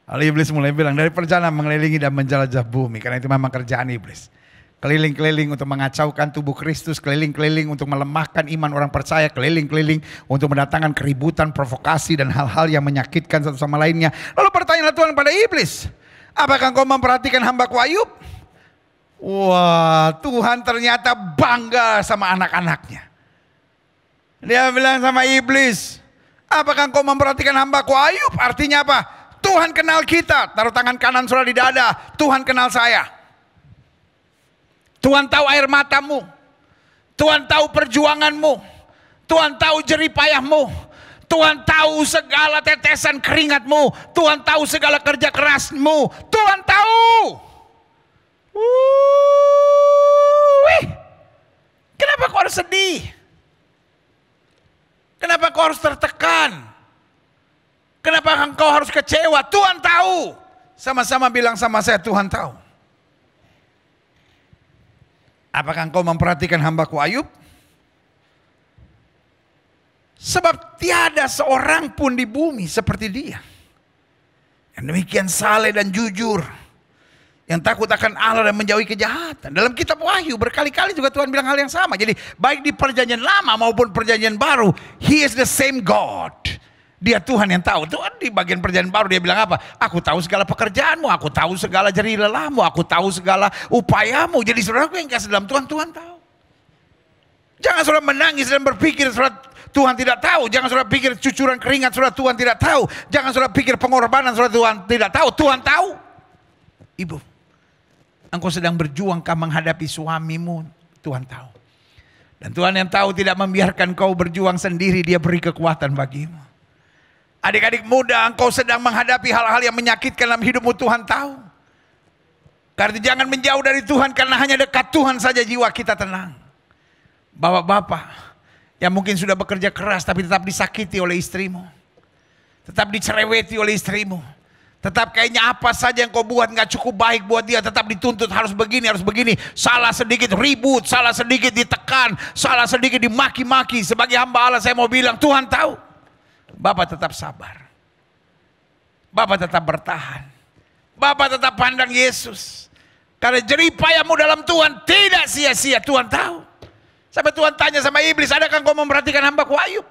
Lalu iblis mulai bilang, dari perjalanan mengelilingi dan menjelajah bumi. Karena itu memang kerjaan iblis. Keliling-keliling untuk mengacaukan tubuh Kristus. Keliling-keliling untuk melemahkan iman orang percaya. Keliling-keliling untuk mendatangkan keributan, provokasi, dan hal-hal yang menyakitkan satu sama lainnya. Lalu bertanyalah Tuhan pada iblis, apakah kau memperhatikan hambaku Ayub? Wah, Tuhan ternyata bangga sama anak-anaknya. Dia bilang sama iblis, apakah kau memperhatikan hambaku Ayub? Artinya apa? Tuhan kenal kita. Taruh tangan kanan saudara di dada. Tuhan kenal saya. Tuhan tahu air matamu. Tuhan tahu perjuanganmu. Tuhan tahu jerih payahmu. Tuhan tahu segala tetesan keringatmu. Tuhan tahu segala kerja kerasmu. Tuhan tahu. Kenapa kau harus sedih? Kenapa kau harus tertekan? Kenapa engkau harus kecewa? Tuhan tahu. Sama-sama bilang sama saya, Tuhan tahu. Apakah engkau memperhatikan hambaku Ayub? Sebab tiada seorang pun di bumi seperti dia, yang demikian saleh dan jujur, yang takut akan Allah dan menjauhi kejahatan. Dalam kitab Wahyu berkali-kali juga Tuhan bilang hal yang sama. Jadi baik di perjanjian lama maupun perjanjian baru, He is the same God. Dia Tuhan yang tahu. Tuhan di bagian perjanjian baru dia bilang apa? Aku tahu segala pekerjaanmu, aku tahu segala jerih lelahmu, aku tahu segala upayamu. Jadi saudaraku yang kasih dalam Tuhan, Tuhan tahu. Jangan saudara menangis dan berpikir saudara Tuhan tidak tahu. Jangan saudara pikir cucuran keringat saudara Tuhan tidak tahu. Jangan saudara pikir pengorbanan saudara Tuhan tidak tahu. Tuhan tahu. Ibu, engkau sedang berjuang kau menghadapi suamimu, Tuhan tahu. Dan Tuhan yang tahu tidak membiarkan kau berjuang sendiri, Dia beri kekuatan bagimu. Adik-adik muda, engkau sedang menghadapi hal-hal yang menyakitkan dalam hidupmu, Tuhan tahu. Karena jangan menjauh dari Tuhan, karena hanya dekat Tuhan saja jiwa kita tenang. Bapak-bapak yang mungkin sudah bekerja keras tapi tetap disakiti oleh istrimu, tetap dicereweti oleh istrimu, tetap kayaknya apa saja yang kau buat gak cukup baik buat dia, tetap dituntut harus begini, salah sedikit ribut, salah sedikit ditekan, salah sedikit dimaki-maki. Sebagai hamba Allah saya mau bilang, Tuhan tahu. Bapak tetap sabar, Bapak tetap bertahan, Bapak tetap pandang Yesus. Karena jerih payahmu dalam Tuhan tidak sia-sia, Tuhan tahu. Sampai Tuhan tanya sama iblis, adakah kau memperhatikan hambaku Ayub?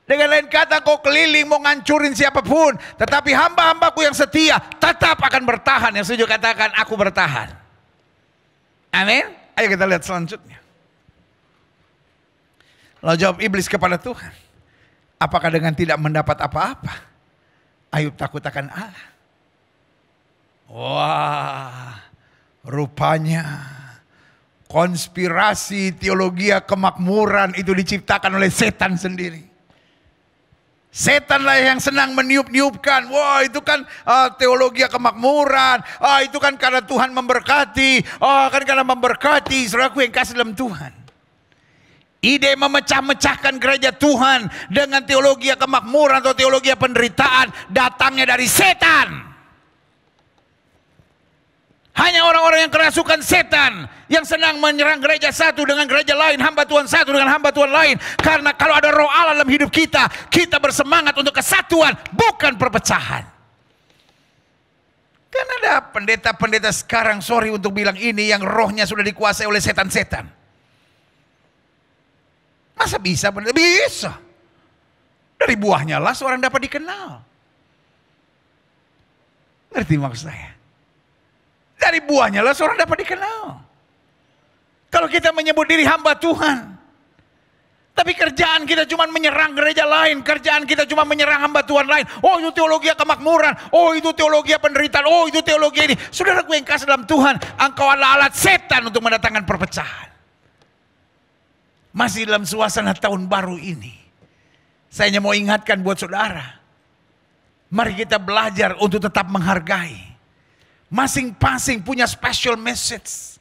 Dengan lain kata, kau keliling mau ngancurin siapapun, tetapi hamba-hambaku yang setia tetap akan bertahan. Yang setuju katakan, aku bertahan. Amin. Ayo kita lihat selanjutnya. Lalu jawab iblis kepada Tuhan, apakah dengan tidak mendapat apa-apa Ayub takut akan Allah? Wah, rupanya konspirasi teologi kemakmuran itu diciptakan oleh setan sendiri. Setanlah yang senang meniup-niupkan. Wah, itu kan teologi kemakmuran. Itu kan karena Tuhan memberkati. Kan karena memberkati. Saudaraku yang kasih dalam Tuhan, ide memecah-mecahkan gereja Tuhan dengan teologi kemakmuran atau teologi penderitaan datangnya dari setan. Hanya orang-orang yang kerasukan setan yang senang menyerang gereja satu dengan gereja lain, hamba Tuhan satu dengan hamba Tuhan lain. Karena kalau ada roh Allah dalam hidup kita, kita bersemangat untuk kesatuan, bukan perpecahan. Kan ada pendeta-pendeta sekarang, sorry untuk bilang ini, yang rohnya sudah dikuasai oleh setan-setan. Masa bisa? Bisa. Dari buahnya lah seorang dapat dikenal. Ngerti maksud saya? Dari buahnya lah seorang dapat dikenal. Kalau kita menyebut diri hamba Tuhan, tapi kerjaan kita cuma menyerang gereja lain, kerjaan kita cuma menyerang hamba Tuhan lain. Oh, itu teologi kemakmuran, oh itu teologi penderitaan, oh itu teologi ini. Saudaraku yang kasih dalam Tuhan, engkau adalah alat setan untuk mendatangkan perpecahan. Masih dalam suasana tahun baru ini, saya hanya mau ingatkan buat saudara, mari kita belajar untuk tetap menghargai. Masing-masing punya special message.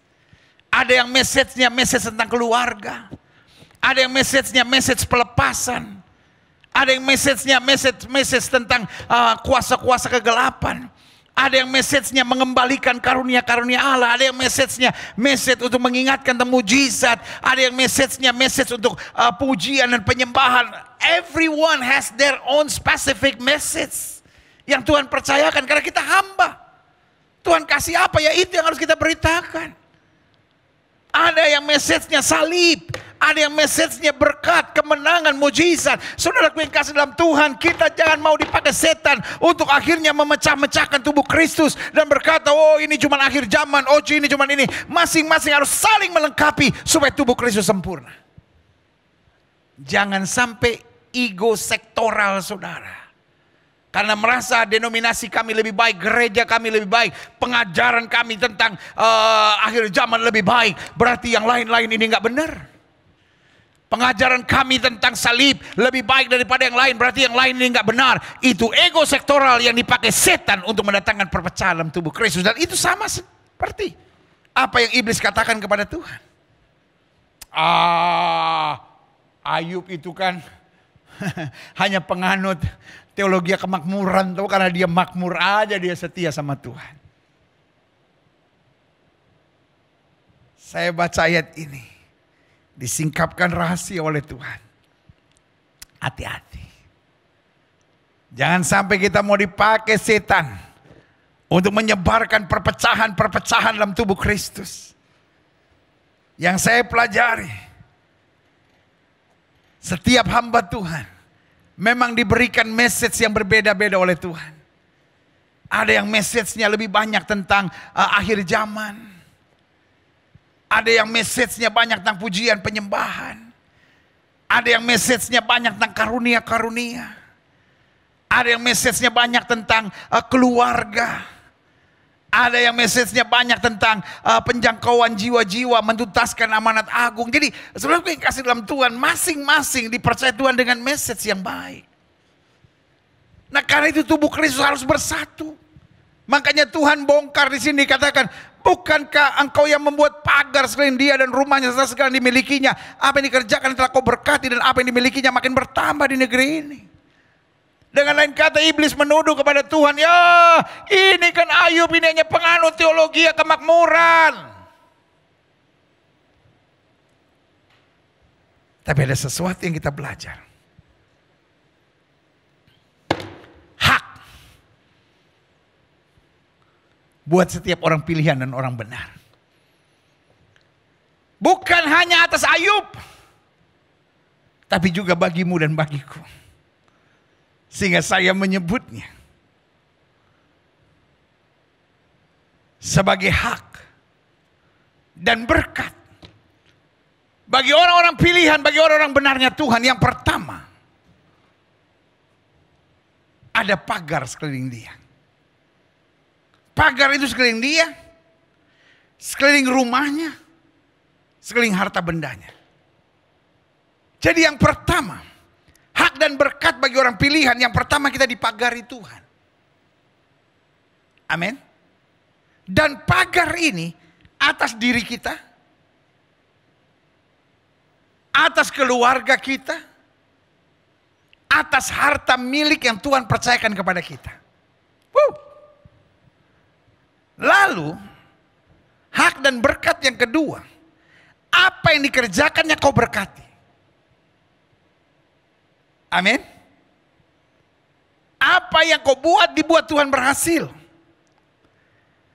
Ada yang message-nya message tentang keluarga. Ada yang message-nya message pelepasan. Ada yang message-nya message tentang kuasa-kuasa kegelapan. Ada yang message-nya mengembalikan karunia-karunia Allah. Ada yang message-nya message untuk mengingatkan tentang mujizat. Ada yang message-nya message untuk pujian dan penyembahan. Everyone has their own specific message yang Tuhan percayakan karena kita hamba. Tuhan kasih apa ya itu yang harus kita beritakan. Ada yang message-nya salib, ada yang message-nya berkat, kemenangan, mujizat. Saudaraku yang kasih dalam Tuhan, kita jangan mau dipakai setan untuk akhirnya memecah-mecahkan tubuh Kristus dan berkata, oh ini cuma akhir zaman, oh ini cuma ini. Masing-masing harus saling melengkapi supaya tubuh Kristus sempurna. Jangan sampai ego sektoral saudara. Karena merasa denominasi kami lebih baik, gereja kami lebih baik, pengajaran kami tentang akhir zaman lebih baik, berarti yang lain-lain ini nggak benar. Pengajaran kami tentang salib lebih baik daripada yang lain, berarti yang lain ini nggak benar. Itu ego sektoral yang dipakai setan untuk mendatangkan perpecahan dalam tubuh Kristus. Dan itu sama seperti apa yang iblis katakan kepada Tuhan. Ayub itu kan hanya penganut teologi kemakmuran tuh, karena dia makmur aja dia setia sama Tuhan. Saya baca ayat ini. Disingkapkan rahasia oleh Tuhan. Hati-hati. Jangan sampai kita mau dipakai setan untuk menyebarkan perpecahan-perpecahan dalam tubuh Kristus. Yang saya pelajari, setiap hamba Tuhan memang diberikan message yang berbeda-beda oleh Tuhan. Ada yang message-nya lebih banyak tentang akhir zaman. Ada yang message-nya banyak tentang pujian penyembahan. Ada yang message-nya banyak tentang karunia-karunia. Ada yang message-nya banyak tentang keluarga. Ada yang message-nya banyak tentang penjangkauan jiwa-jiwa, mentuntaskan amanat agung. Jadi saudara yang kasih dalam Tuhan, masing-masing dipercaya Tuhan dengan message yang baik. Nah karena itu tubuh Kristus harus bersatu. Makanya Tuhan bongkar di sini dikatakan, bukankah engkau yang membuat pagar sekeliling dia dan rumahnya serta segala yang dimilikinya. Apa yang dikerjakan telah kau berkati dan apa yang dimilikinya makin bertambah di negeri ini. Dengan lain kata iblis menuduh kepada Tuhan, ya ini kan Ayub ini hanya penganut teologi kemakmuran. Tapi ada sesuatu yang kita belajar. Hak buat setiap orang pilihan dan orang benar. Bukan hanya atas Ayub, tapi juga bagimu dan bagiku. Sehingga saya menyebutnya sebagai hak dan berkat bagi orang-orang pilihan, bagi orang-orang benarnya Tuhan. Yang pertama, ada pagar sekeliling dia. Pagar itu sekeliling dia, sekeliling rumahnya, sekeliling harta bendanya. Jadi yang pertama, hak dan berkat bagi orang pilihan, yang pertama kita dipagari Tuhan. Amin. Dan pagar ini atas diri kita, atas keluarga kita, atas harta milik yang Tuhan percayakan kepada kita. Lalu, hak dan berkat yang kedua, apa yang dikerjakannya kau berkati. Amin. Apa yang kau buat dibuat Tuhan berhasil.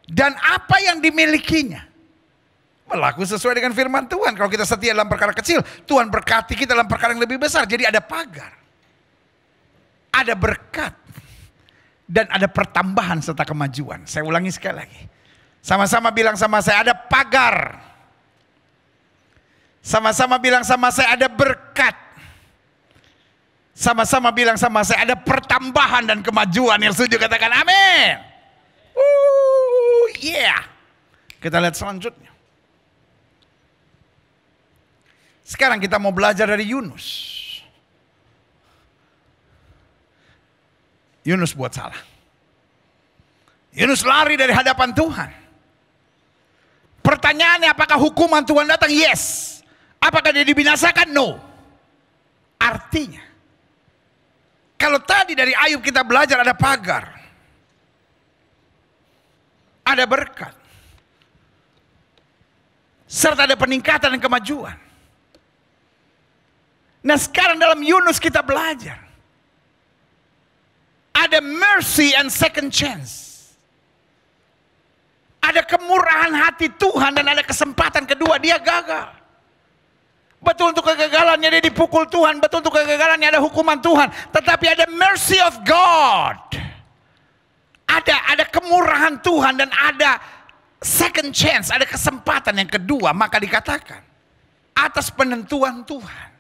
Dan apa yang dimilikinya berlaku sesuai dengan firman Tuhan. Kalau kita setia dalam perkara kecil, Tuhan berkati kita dalam perkara yang lebih besar. Jadi ada pagar, ada berkat, dan ada pertambahan serta kemajuan. Saya ulangi sekali lagi. Sama-sama bilang sama saya, ada pagar. Sama-sama bilang sama saya, ada berkat. Sama-sama bilang sama saya, ada pertambahan dan kemajuan. Yang setuju katakan amin. Yeah. Kita lihat selanjutnya. Sekarang kita mau belajar dari Yunus. Yunus buat salah. Yunus lari dari hadapan Tuhan. Pertanyaannya, apakah hukuman Tuhan datang? Yes. Apakah dia dibinasakan? No. Artinya, kalau tadi dari Ayub kita belajar ada pagar, ada berkat, serta ada peningkatan dan kemajuan. Nah sekarang dalam Yunus kita belajar, ada mercy and second chance. Ada kemurahan hati Tuhan dan ada kesempatan kedua. Dia gagal. Betul untuk kegagalannya dia dipukul Tuhan. Betul untuk kegagalannya ada hukuman Tuhan. Tetapi ada mercy of God. Ada kemurahan Tuhan dan ada second chance. Ada kesempatan yang kedua. Maka dikatakan atas penentuan Tuhan.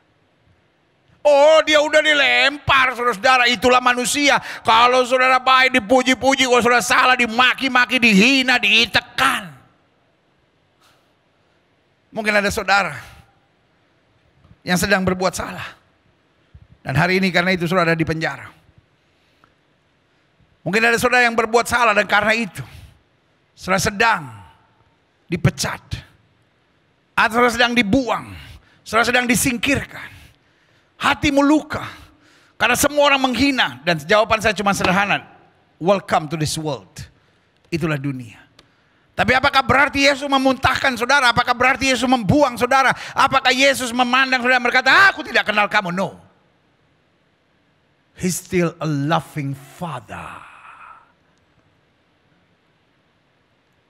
Oh dia udah dilempar saudara-saudara. Itulah manusia. Kalau saudara baik dipuji-puji. Kalau saudara salah dimaki-maki, dihina, ditekan. Mungkin ada saudara yang sedang berbuat salah. Dan hari ini karena itu saudara ada di penjara. Mungkin ada saudara yang berbuat salah dan karena itu saudara sedang dipecat. Atau saudara sedang dibuang. Saudara sedang disingkirkan. Hatimu luka. Karena semua orang menghina. Dan jawaban saya cuma sederhana. Welcome to this world. Itulah dunia. Tapi apakah berarti Yesus memuntahkan saudara? Apakah berarti Yesus membuang saudara? Apakah Yesus memandang saudara berkata, aku tidak kenal kamu? No. He's still a loving Father.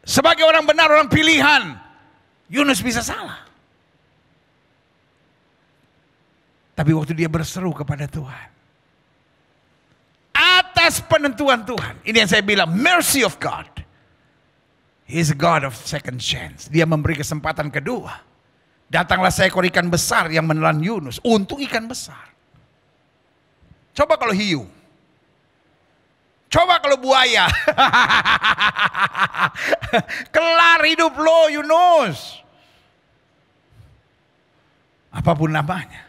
Sebagai orang benar, orang pilihan, Yunus bisa salah. Tapi waktu dia berseru kepada Tuhan, atas penentuan Tuhan, ini yang saya bilang, mercy of God. He is a God of second chance. Dia memberi kesempatan kedua. Datanglah seekor ikan besar yang menelan Yunus. Untung ikan besar. Coba kalau hiu. Coba kalau buaya. Kelar hidup lo Yunus. Apapun namanya.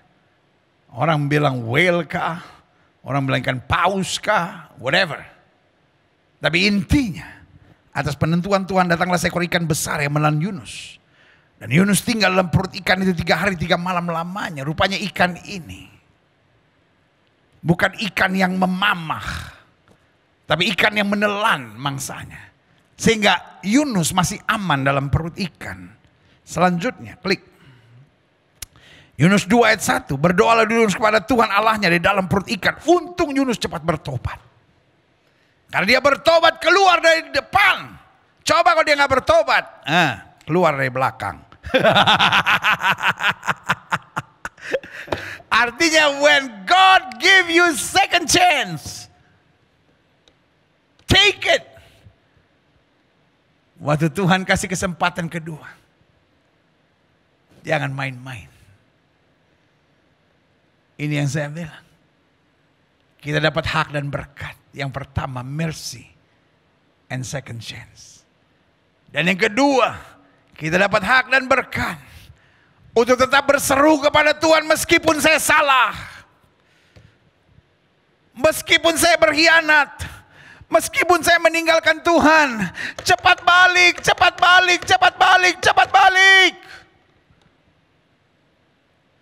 Orang bilang whale kah. Orang bilang ikan paus kah. Whatever. Tapi intinya, atas penentuan Tuhan datanglah seekor ikan besar yang menelan Yunus. Dan Yunus tinggal dalam perut ikan itu 3 hari 3 malam lamanya. Rupanya ikan ini bukan ikan yang memamah, tapi ikan yang menelan mangsanya. Sehingga Yunus masih aman dalam perut ikan. Selanjutnya, klik. Yunus 2 ayat 1. Berdoalah Yunus kepada Tuhan Allahnya di dalam perut ikan. Untung Yunus cepat bertobat. Karena dia bertobat keluar dari depan. Coba kalau dia nggak bertobat, keluar dari belakang. Artinya when God give you second chance, take it. Waktu Tuhan kasih kesempatan kedua, jangan main-main. Ini yang saya bilang. Kita dapat hak dan berkat. Yang pertama, mercy and second chance. Dan yang kedua, kita dapat hak dan berkat untuk tetap berseru kepada Tuhan meskipun saya salah. Meskipun saya berkhianat. Meskipun saya meninggalkan Tuhan. Cepat balik, cepat balik, cepat balik, cepat balik.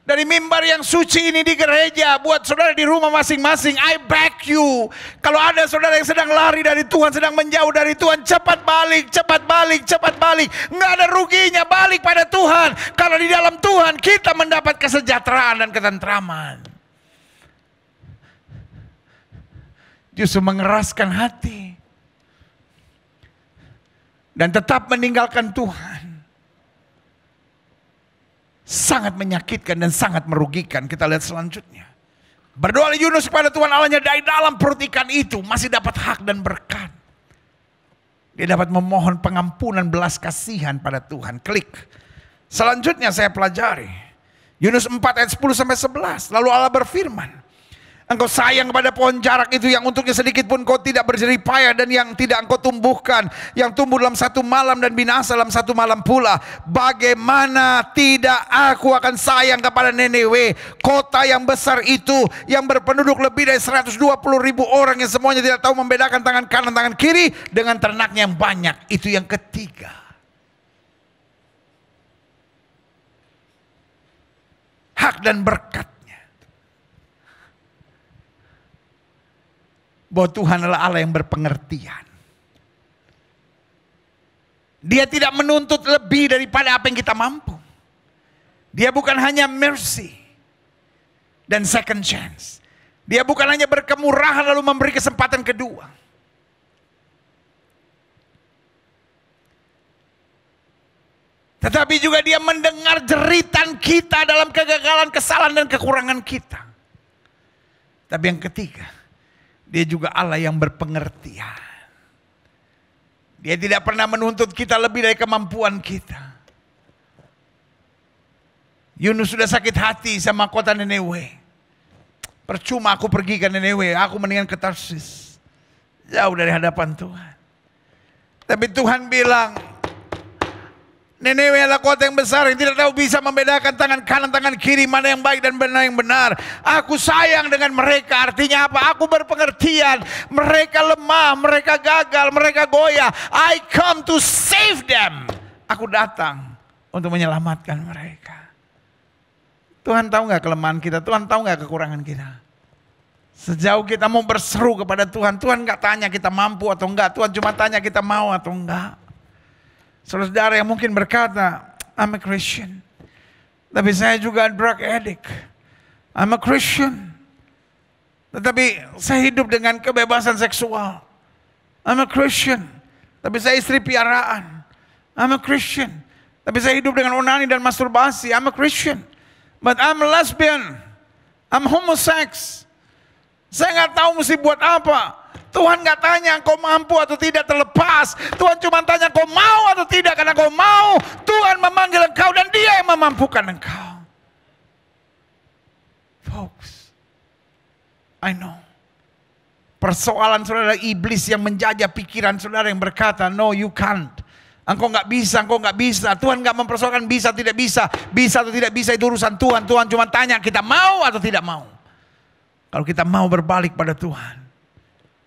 Dari mimbar yang suci ini di gereja, buat saudara di rumah masing-masing, I beg you. Kalau ada saudara yang sedang lari dari Tuhan, sedang menjauh dari Tuhan, cepat balik, cepat balik, cepat balik. Nggak ada ruginya, balik pada Tuhan. Karena di dalam Tuhan kita mendapat kesejahteraan dan ketentraman. Justru mengeraskan hati. Dan tetap meninggalkan Tuhan. Sangat menyakitkan dan sangat merugikan. Kita lihat selanjutnya. Berdoa Yunus kepada Tuhan Allahnya dari dalam perut ikan itu masih dapat hak dan berkat. Dia dapat memohon pengampunan belas kasihan pada Tuhan. Klik. Selanjutnya saya pelajari. Yunus 4 ayat 10 sampai 11. Lalu Allah berfirman, engkau sayang kepada pohon jarak itu yang untuknya sedikit pun kau tidak berjerih payah dan yang tidak engkau tumbuhkan, yang tumbuh dalam 1 malam dan binasa dalam 1 malam pula. Bagaimana tidak aku akan sayang kepada Nineve, kota yang besar itu, yang berpenduduk lebih dari 120.000 orang, yang semuanya tidak tahu membedakan tangan kanan tangan kiri, dengan ternaknya yang banyak. Itu yang ketiga. Hak dan berkat. Bahwa Tuhan adalah Allah yang berpengertian. Dia tidak menuntut lebih daripada apa yang kita mampu. Dia bukan hanya mercy dan second chance. Dia bukan hanya berkemurahan lalu memberi kesempatan kedua. Tetapi juga dia mendengar jeritan kita dalam kegagalan, kesalahan dan kekurangan kita. Tapi yang ketiga, dia juga Allah yang berpengertian. Dia tidak pernah menuntut kita lebih dari kemampuan kita. Yunus sudah sakit hati sama kota Nineve. Percuma aku pergi ke Nineve, aku mendingan ke Tarsis. Jauh dari hadapan Tuhan. Tapi Tuhan bilang, Nineve adalah kota yang besar yang tidak tahu bisa membedakan tangan kanan tangan kiri, mana yang baik dan mana yang benar. Aku sayang dengan mereka. Artinya apa? Aku berpengertian. Mereka lemah, mereka gagal, mereka goyah. I come to save them. Aku datang untuk menyelamatkan mereka. Tuhan tahu nggak kelemahan kita? Tuhan tahu nggak kekurangan kita? Sejauh kita mau berseru kepada Tuhan, Tuhan nggak tanya kita mampu atau enggak. Tuhan cuma tanya kita mau atau enggak. Saudara yang mungkin berkata, I'm a Christian. Tapi saya juga drug addict. I'm a Christian. Tetapi saya hidup dengan kebebasan seksual. I'm a Christian. Tapi saya istri piaraan. I'm a Christian. Tapi saya hidup dengan onani dan masturbasi. I'm a Christian. But I'm a lesbian. I'm homosex. Saya nggak tahu mesti buat apa. Tuhan nggak tanya engkau mampu atau tidak terlepas. Tuhan cuma tanya engkau mau atau tidak. Karena engkau mau, Tuhan memanggil engkau dan Dia yang memampukan engkau. Folks, I know. Persoalan saudara iblis yang menjajah pikiran saudara yang berkata, no you can't. Engkau nggak bisa, engkau nggak bisa. Tuhan nggak mempersoalkan bisa tidak bisa. Bisa atau tidak bisa itu urusan Tuhan. Tuhan cuma tanya kita mau atau tidak mau. Kalau kita mau berbalik pada Tuhan,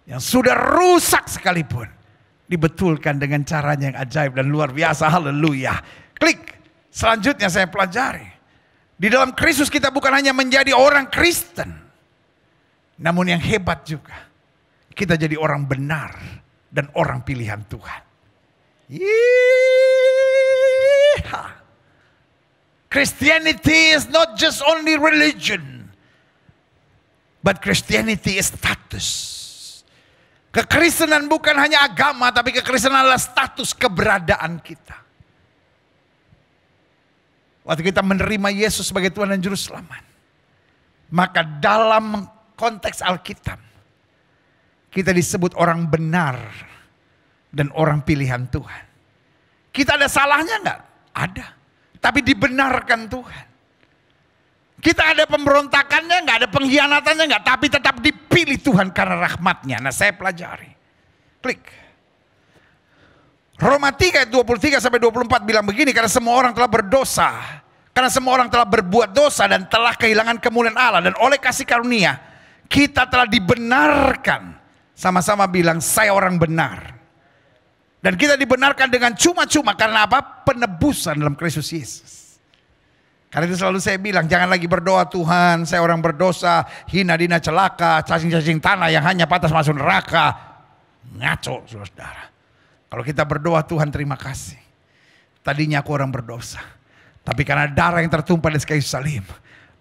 yang sudah rusak sekalipun, dibetulkan dengan caranya yang ajaib dan luar biasa. Haleluya. Klik. Selanjutnya saya pelajari. Di dalam Kristus kita bukan hanya menjadi orang Kristen. Namun yang hebat juga, kita jadi orang benar dan orang pilihan Tuhan. Yeehaw. Christianity is not just only religion, but Christianity is status. Kekristenan bukan hanya agama, tapi kekristenan adalah status keberadaan kita. Waktu kita menerima Yesus sebagai Tuhan dan Juru Selamat, maka dalam konteks Alkitab, kita disebut orang benar dan orang pilihan Tuhan. Kita ada salahnya enggak? Ada. Tapi dibenarkan Tuhan. Kita ada pemberontakannya enggak? Ada pengkhianatannya enggak? Tapi tetap dipilih Tuhan karena rahmatnya. Nah saya pelajari. Klik. Roma 3 ayat 23 sampai 24 bilang begini, karena semua orang telah berdosa, karena semua orang telah berbuat dosa dan telah kehilangan kemuliaan Allah, dan oleh kasih karunia kita telah dibenarkan. Sama-sama bilang saya orang benar. Dan kita dibenarkan dengan cuma-cuma karena apa? Penebusan dalam Kristus Yesus. Karena itu selalu saya bilang, jangan lagi berdoa, Tuhan saya orang berdosa, hina dina celaka, cacing-cacing tanah yang hanya pantas masuk neraka. Ngaco saudara. Kalau kita berdoa, Tuhan terima kasih. Tadinya aku orang berdosa, tapi karena darah yang tertumpah di kayu salib,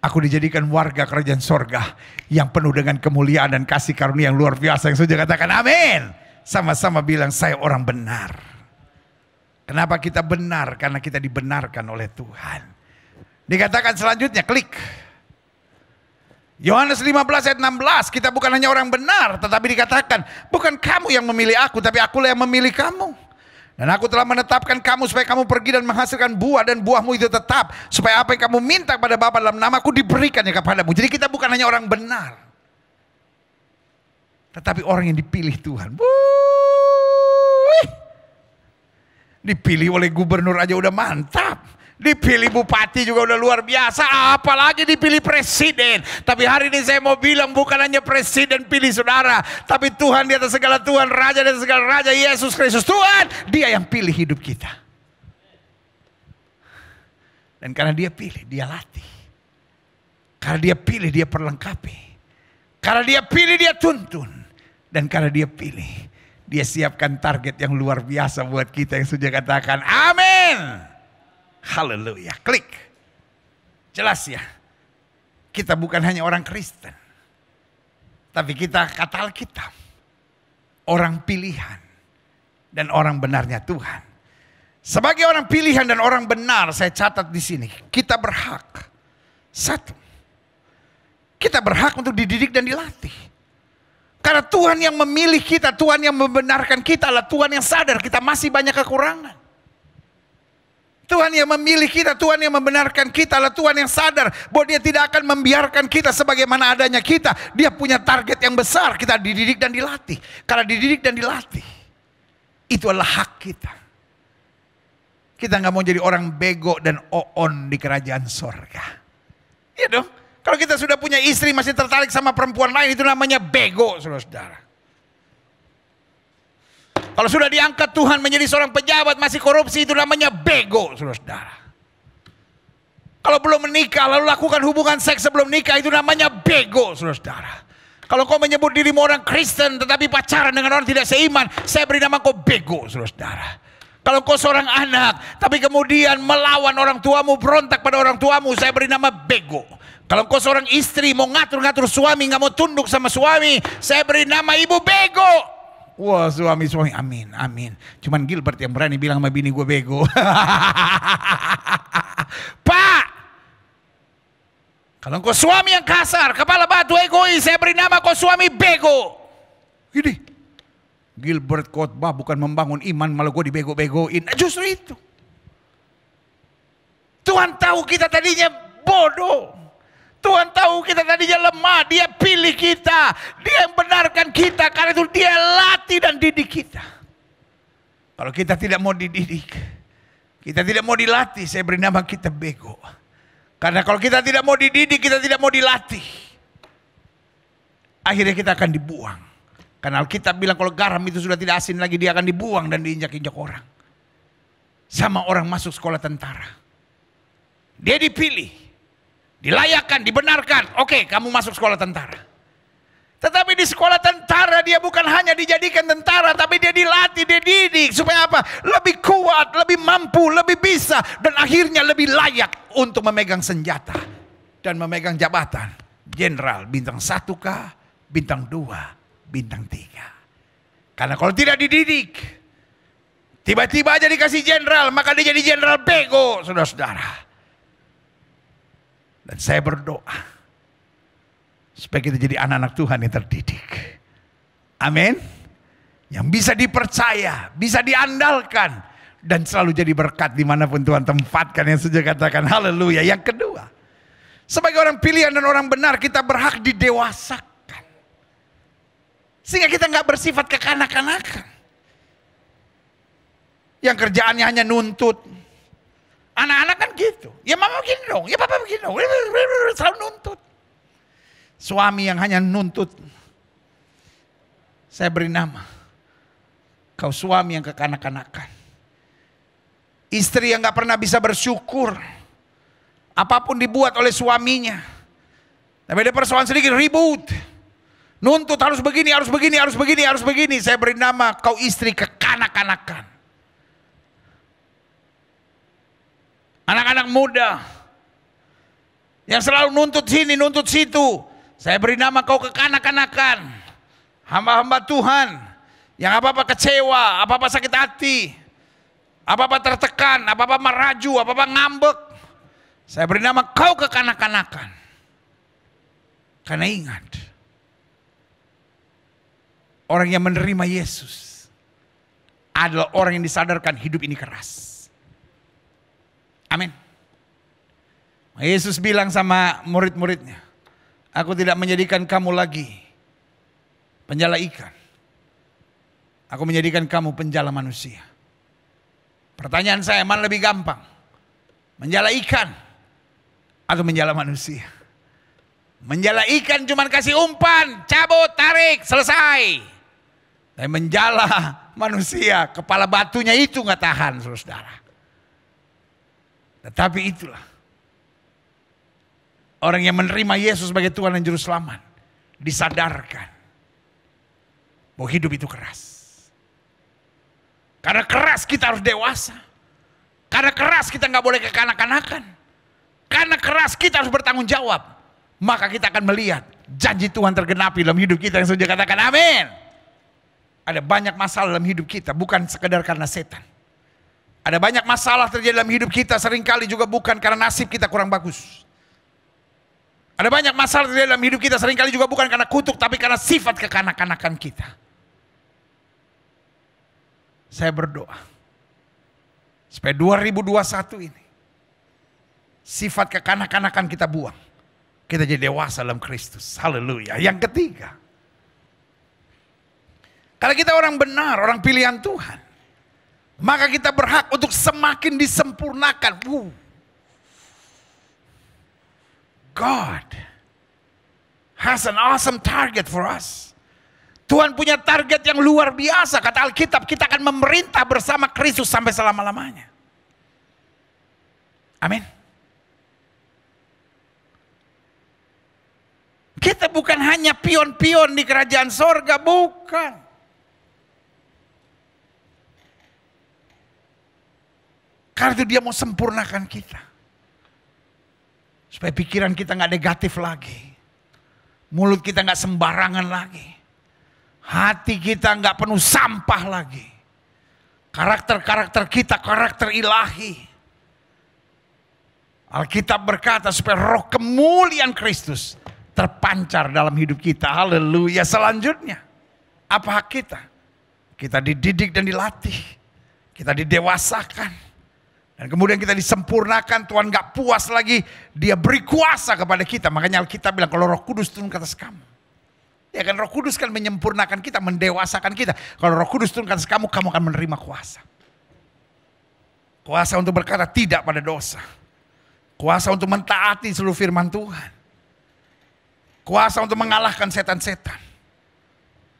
aku dijadikan warga kerajaan sorga yang penuh dengan kemuliaan dan kasih karunia yang luar biasa. Yang sudah katakan amin. Sama-sama bilang saya orang benar. Kenapa kita benar? Karena kita dibenarkan oleh Tuhan. Dikatakan selanjutnya, klik. Yohanes 15 ayat 16, kita bukan hanya orang benar, tetapi dikatakan, bukan kamu yang memilih aku, tapi akulah yang memilih kamu. Dan aku telah menetapkan kamu supaya kamu pergi dan menghasilkan buah, dan buahmu itu tetap, supaya apa yang kamu minta kepada Bapa dalam namaku diberikannya kepadamu. Jadi kita bukan hanya orang benar, tetapi orang yang dipilih Tuhan. Dipilih oleh gubernur aja udah mantap. Dipilih bupati juga udah luar biasa, apalagi dipilih presiden. Tapi hari ini saya mau bilang, bukan hanya presiden pilih saudara, tapi Tuhan di atas segala Tuhan, Raja di atas segala Raja, Yesus Kristus Tuhan, Dia yang pilih hidup kita. Dan karena Dia pilih, Dia latih. Karena Dia pilih, Dia perlengkapi. Karena Dia pilih, Dia tuntun. Dan karena Dia pilih, Dia siapkan target yang luar biasa buat kita yang sudah katakan amin. Haleluya. Klik. Jelas ya. Kita bukan hanya orang Kristen, tapi kita kata Alkitab, orang pilihan dan orang benarnya Tuhan. Sebagai orang pilihan dan orang benar, saya catat di sini, kita berhak. Satu, kita berhak untuk dididik dan dilatih. Karena Tuhan yang memilih kita, Tuhan yang membenarkan kita adalah Tuhan yang sadar kita masih banyak kekurangan. Tuhan yang memilih kita, Tuhan yang membenarkan kita adalah Tuhan yang sadar bahwa Dia tidak akan membiarkan kita sebagaimana adanya kita. Dia punya target yang besar, kita dididik dan dilatih. Karena dididik dan dilatih, itu adalah hak kita. Kita nggak mau jadi orang bego dan oon di kerajaan sorga. Iya dong. Kalau kita sudah punya istri masih tertarik sama perempuan lain, itu namanya bego, saudara-saudara. Kalau sudah diangkat Tuhan menjadi seorang pejabat masih korupsi, itu namanya bego, saudara-saudara. Kalau belum menikah lalu lakukan hubungan seks sebelum nikah, itu namanya bego, saudara-saudara. Kalau kau menyebut dirimu orang Kristen tetapi pacaran dengan orang tidak seiman, saya beri nama kau bego, saudara-saudara. Kalau engkau seorang anak, tapi kemudian melawan orang tuamu, berontak pada orang tuamu, saya beri nama bego. Kalau engkau seorang istri, mau ngatur-ngatur suami, nggak mau tunduk sama suami, saya beri nama ibu bego. Wah, suami, amin, amin. Cuman Gilbert yang berani bilang sama bini gue bego. Pak, kalau engkau suami yang kasar, kepala batu, egois, saya beri nama kau suami bego. Ini Gilbert khotbah bukan membangun iman, malah gue dibego-begoin. Justru itu. Tuhan tahu kita tadinya bodoh. Tuhan tahu kita tadinya lemah. Dia pilih kita. Dia yang benarkan kita. Karena itu dia latih dan didik kita. Kalau kita tidak mau dididik, kita tidak mau dilatih, saya beri nama kita bego. Karena kalau kita tidak mau dididik, kita tidak mau dilatih, akhirnya kita akan dibuang. Karena Alkitab bilang kalau garam itu sudah tidak asin lagi, dia akan dibuang dan diinjak-injak orang. Sama orang masuk sekolah tentara. Dia dipilih, dilayakkan, dibenarkan. Oke, kamu masuk sekolah tentara. Tetapi di sekolah tentara dia bukan hanya dijadikan tentara, tapi dia dilatih, dia didik. Supaya apa? Lebih kuat, lebih mampu, lebih bisa. Dan akhirnya lebih layak untuk memegang senjata. Dan memegang jabatan. Jenderal, bintang 1 bintang 2, bintang 3. Karena kalau tidak dididik, tiba-tiba aja dikasih jenderal, maka dia jadi jenderal bego, saudara-saudara. Dan saya berdoa supaya kita jadi anak-anak Tuhan yang terdidik. Amin. Yang bisa dipercaya, bisa diandalkan, dan selalu jadi berkat dimanapun Tuhan tempatkan. Yang sudah katakan haleluya. Yang kedua, sebagai orang pilihan dan orang benar, kita berhak didewasakan. Sehingga kita nggak bersifat kekanak-kanakan. Yang kerjaannya hanya nuntut. Anak-anak kan gitu. Ya mama begini dong, ya papa begini dong. Selalu nuntut. Suami yang hanya nuntut, saya beri nama, kau suami yang kekanak-kanakan. Istri yang gak pernah bisa bersyukur, apapun dibuat oleh suaminya. Tapi ada persoalan sedikit ribut, nuntut harus begini, harus begini, harus begini, harus begini. Saya beri nama kau istri kekanak-kanakan. Anak-anak muda yang selalu nuntut sini, nuntut situ, saya beri nama kau kekanak-kanakan. Hamba-hamba Tuhan yang apa-apa kecewa, apa-apa sakit hati, apa-apa tertekan, apa-apa meraju, apa-apa ngambek, saya beri nama kau kekanak-kanakan. Karena ingat, orang yang menerima Yesus adalah orang yang disadarkan hidup ini keras. Amin. Yesus bilang sama murid-muridnya, aku tidak menjadikan kamu lagi penjala ikan. Aku menjadikan kamu penjala manusia. Pertanyaan saya, mana lebih gampang? Menjala ikan atau menjala manusia? Menjala ikan cuma kasih umpan, cabut, tarik, selesai. Tapi menjala manusia, kepala batunya itu nggak tahan, saudara. Tetapi itulah orang yang menerima Yesus sebagai Tuhan dan Juru Selamat, disadarkan bahwa hidup itu keras. Karena keras kita harus dewasa. Karena keras kita nggak boleh kekanak-kanakan. Karena keras kita harus bertanggung jawab. Maka kita akan melihat janji Tuhan tergenapi dalam hidup kita. Yang sudah katakan amin. Ada banyak masalah dalam hidup kita, bukan sekedar karena setan. Ada banyak masalah terjadi dalam hidup kita, seringkali juga bukan karena nasib kita kurang bagus. Ada banyak masalah terjadi dalam hidup kita, seringkali juga bukan karena kutuk, tapi karena sifat kekanak-kanakan kita. Saya berdoa supaya 2021 ini sifat kekanak-kanakan kita buang. Kita jadi dewasa dalam Kristus. Haleluya. Yang ketiga, kalau kita orang benar, orang pilihan Tuhan, maka kita berhak untuk semakin disempurnakan. God has an awesome target for us. Tuhan punya target yang luar biasa. Kata Alkitab, kita akan memerintah bersama Kristus sampai selama-lamanya. Amin. Kita bukan hanya pion-pion di kerajaan sorga, bukan. Karena itu dia mau sempurnakan kita. Supaya pikiran kita gak negatif lagi. Mulut kita gak sembarangan lagi. Hati kita gak penuh sampah lagi. Karakter-karakter kita karakter ilahi. Alkitab berkata supaya roh kemuliaan Kristus terpancar dalam hidup kita. Haleluya. Selanjutnya, apa hak kita? Kita dididik dan dilatih. Kita didewasakan. Dan kemudian kita disempurnakan. Tuhan gak puas lagi. Dia beri kuasa kepada kita. Makanya Alkitab bilang kalau Roh Kudus turun ke atas kamu. Ya kan, Roh Kudus kan menyempurnakan kita, mendewasakan kita. Kalau Roh Kudus turun ke atas kamu, kamu akan menerima kuasa. Kuasa untuk berkata tidak pada dosa. Kuasa untuk mentaati seluruh firman Tuhan. Kuasa untuk mengalahkan setan-setan.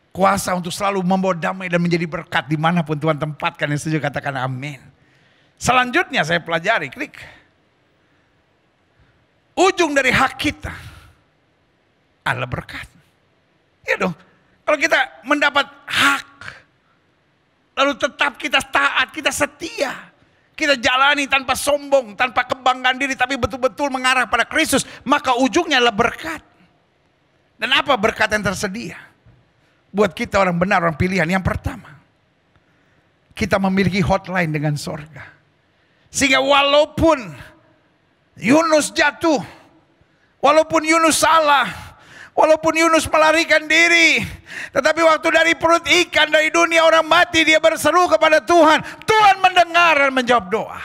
Kuasa untuk selalu membawa damai dan menjadi berkat dimanapun Tuhan tempatkan. Yang setuju katakan amin. Selanjutnya saya pelajari, klik. Ujung dari hak kita adalah berkat. Ya dong, kalau kita mendapat hak, lalu tetap kita taat, kita setia. Kita jalani tanpa sombong, tanpa kebanggaan diri, tapi betul-betul mengarah pada Kristus. Maka ujungnya adalah berkat. Dan apa berkat yang tersedia? Buat kita orang benar, orang pilihan. Yang pertama, kita memiliki hotline dengan sorga. Sehingga walaupun Yunus jatuh, walaupun Yunus salah, walaupun Yunus melarikan diri, tetapi waktu dari perut ikan, dari dunia orang mati, dia berseru kepada Tuhan. Tuhan mendengar dan menjawab doa.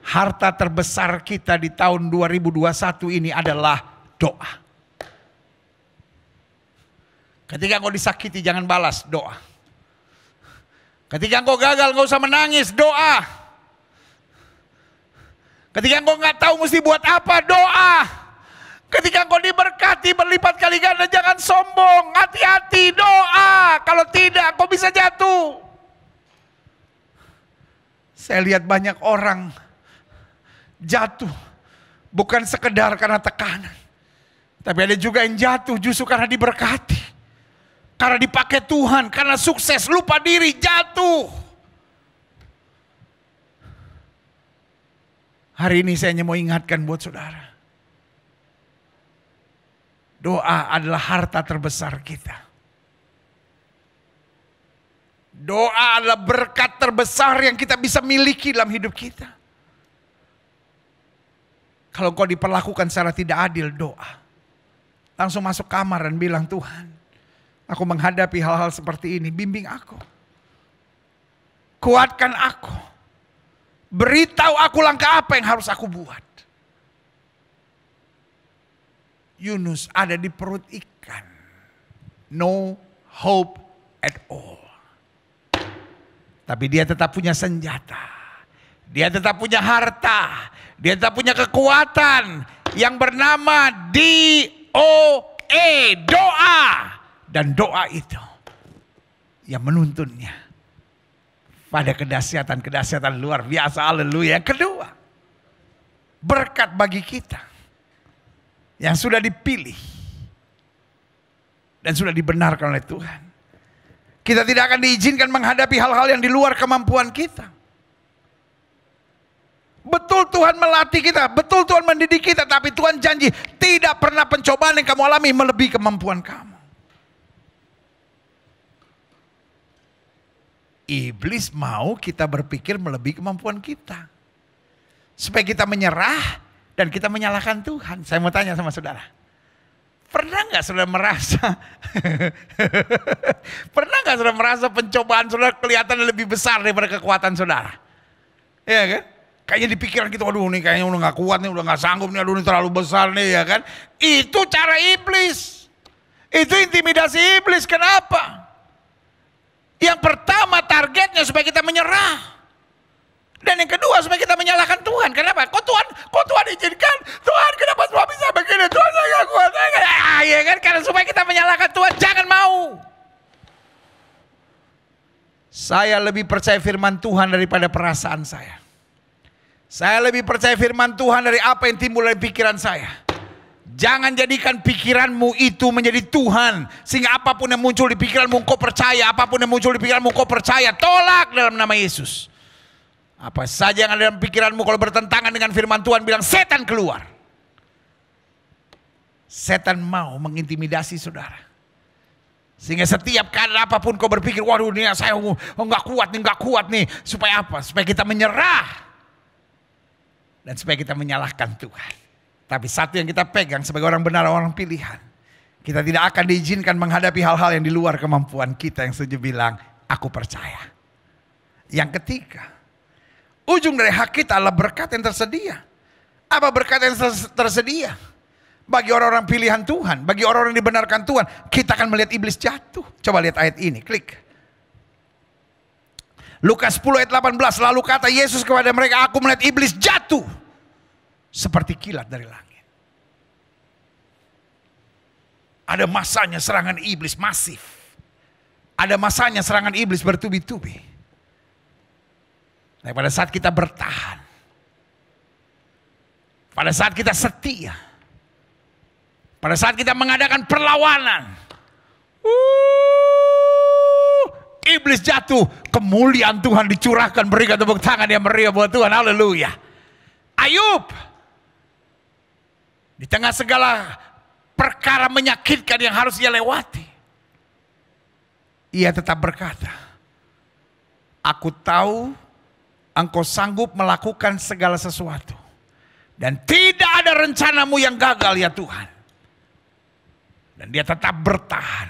Harta terbesar kita di tahun 2021 ini adalah doa. Ketika engkau disakiti jangan balas, doa. Ketika engkau gagal enggak usah menangis, doa. Ketika engkau nggak tahu mesti buat apa, doa. Ketika engkau diberkati berlipat kali ganda, jangan sombong, hati-hati, doa. Kalau tidak, engkau bisa jatuh. Saya lihat banyak orang jatuh bukan sekedar karena tekanan, tapi ada juga yang jatuh justru karena diberkati, karena dipakai Tuhan, karena sukses, lupa diri, jatuh. Hari ini saya hanya mau ingatkan buat saudara. Doa adalah harta terbesar kita. Doa adalah berkat terbesar yang kita bisa miliki dalam hidup kita. Kalau kau diperlakukan secara tidak adil, doa. Langsung masuk kamar dan bilang, Tuhan, aku menghadapi hal-hal seperti ini, bimbing aku. Kuatkan aku. Beritahu aku langkah apa yang harus aku buat. Yunus ada di perut ikan. No hope at all. Tapi dia tetap punya senjata. Dia tetap punya harta. Dia tetap punya kekuatan yang bernama DOA, doa. Dan doa itu yang menuntunnya pada kedahsyatan-kedahsyatan luar biasa. Haleluya. Yang kedua, berkat bagi kita yang sudah dipilih dan sudah dibenarkan oleh Tuhan. Kita tidak akan diizinkan menghadapi hal-hal yang di luar kemampuan kita. Betul Tuhan melatih kita, betul Tuhan mendidik kita, tapi Tuhan janji tidak pernah pencobaan yang kamu alami melebihi kemampuan kamu. Iblis mau kita berpikir melebihi kemampuan kita. Supaya kita menyerah dan kita menyalahkan Tuhan. Saya mau tanya sama saudara. Pernah nggak saudara merasa? Pernah nggak saudara merasa pencobaan saudara kelihatan lebih besar daripada kekuatan saudara? Iya kan? Kayaknya di pikiran kita, waduh nih kayaknya udah gak kuat nih, udah gak sanggup nih, aduh ini terlalu besar nih ya kan. Itu cara iblis. Itu intimidasi iblis, kenapa? Yang pertama targetnya supaya kita menyerah. Dan yang kedua supaya kita menyalahkan Tuhan. Kenapa? Kok Tuhan izinkan? Tuhan kenapa semua bisa begini? Tuhan saya gak kuat. Ya kan? Karena supaya kita menyalahkan Tuhan, jangan mau. Saya lebih percaya firman Tuhan daripada perasaan saya. Saya lebih percaya firman Tuhan dari apa yang timbul dari pikiran saya. Jangan jadikan pikiranmu itu menjadi Tuhan. Sehingga apapun yang muncul di pikiranmu kau percaya. Apapun yang muncul di pikiranmu kau percaya. Tolak dalam nama Yesus. Apa saja yang ada dalam pikiranmu kalau bertentangan dengan firman Tuhan, bilang setan keluar. Setan mau mengintimidasi saudara. Sehingga setiap keadaan apapun kau berpikir, waduh ini saya nggak kuat nih. Supaya apa? Supaya kita menyerah. Dan supaya kita menyalahkan Tuhan. Tapi satu yang kita pegang sebagai orang benar, orang pilihan. Kita tidak akan diizinkan menghadapi hal-hal yang di luar kemampuan kita, yang setuju bilang, aku percaya. Yang ketiga, ujung dari hak kita adalah berkat yang tersedia. Apa berkat yang tersedia? Bagi orang-orang pilihan Tuhan, bagi orang-orang yang dibenarkan Tuhan, kita akan melihat iblis jatuh. Coba lihat ayat ini, klik. Lukas 10 ayat 18, lalu kata Yesus kepada mereka, aku melihat iblis jatuh seperti kilat dari langit. Ada masanya serangan iblis masif. Ada masanya serangan iblis bertubi-tubi. Nah, pada saat kita bertahan, pada saat kita setia, pada saat kita mengadakan perlawanan, iblis jatuh, kemuliaan Tuhan dicurahkan. Berikan tepuk tangan yang meriah buat Tuhan, haleluya. Ayub, di tengah segala perkara menyakitkan yang harus ia lewati, ia tetap berkata, aku tahu engkau sanggup melakukan segala sesuatu. Dan tidak ada rencanamu yang gagal ya Tuhan. Dan dia tetap bertahan.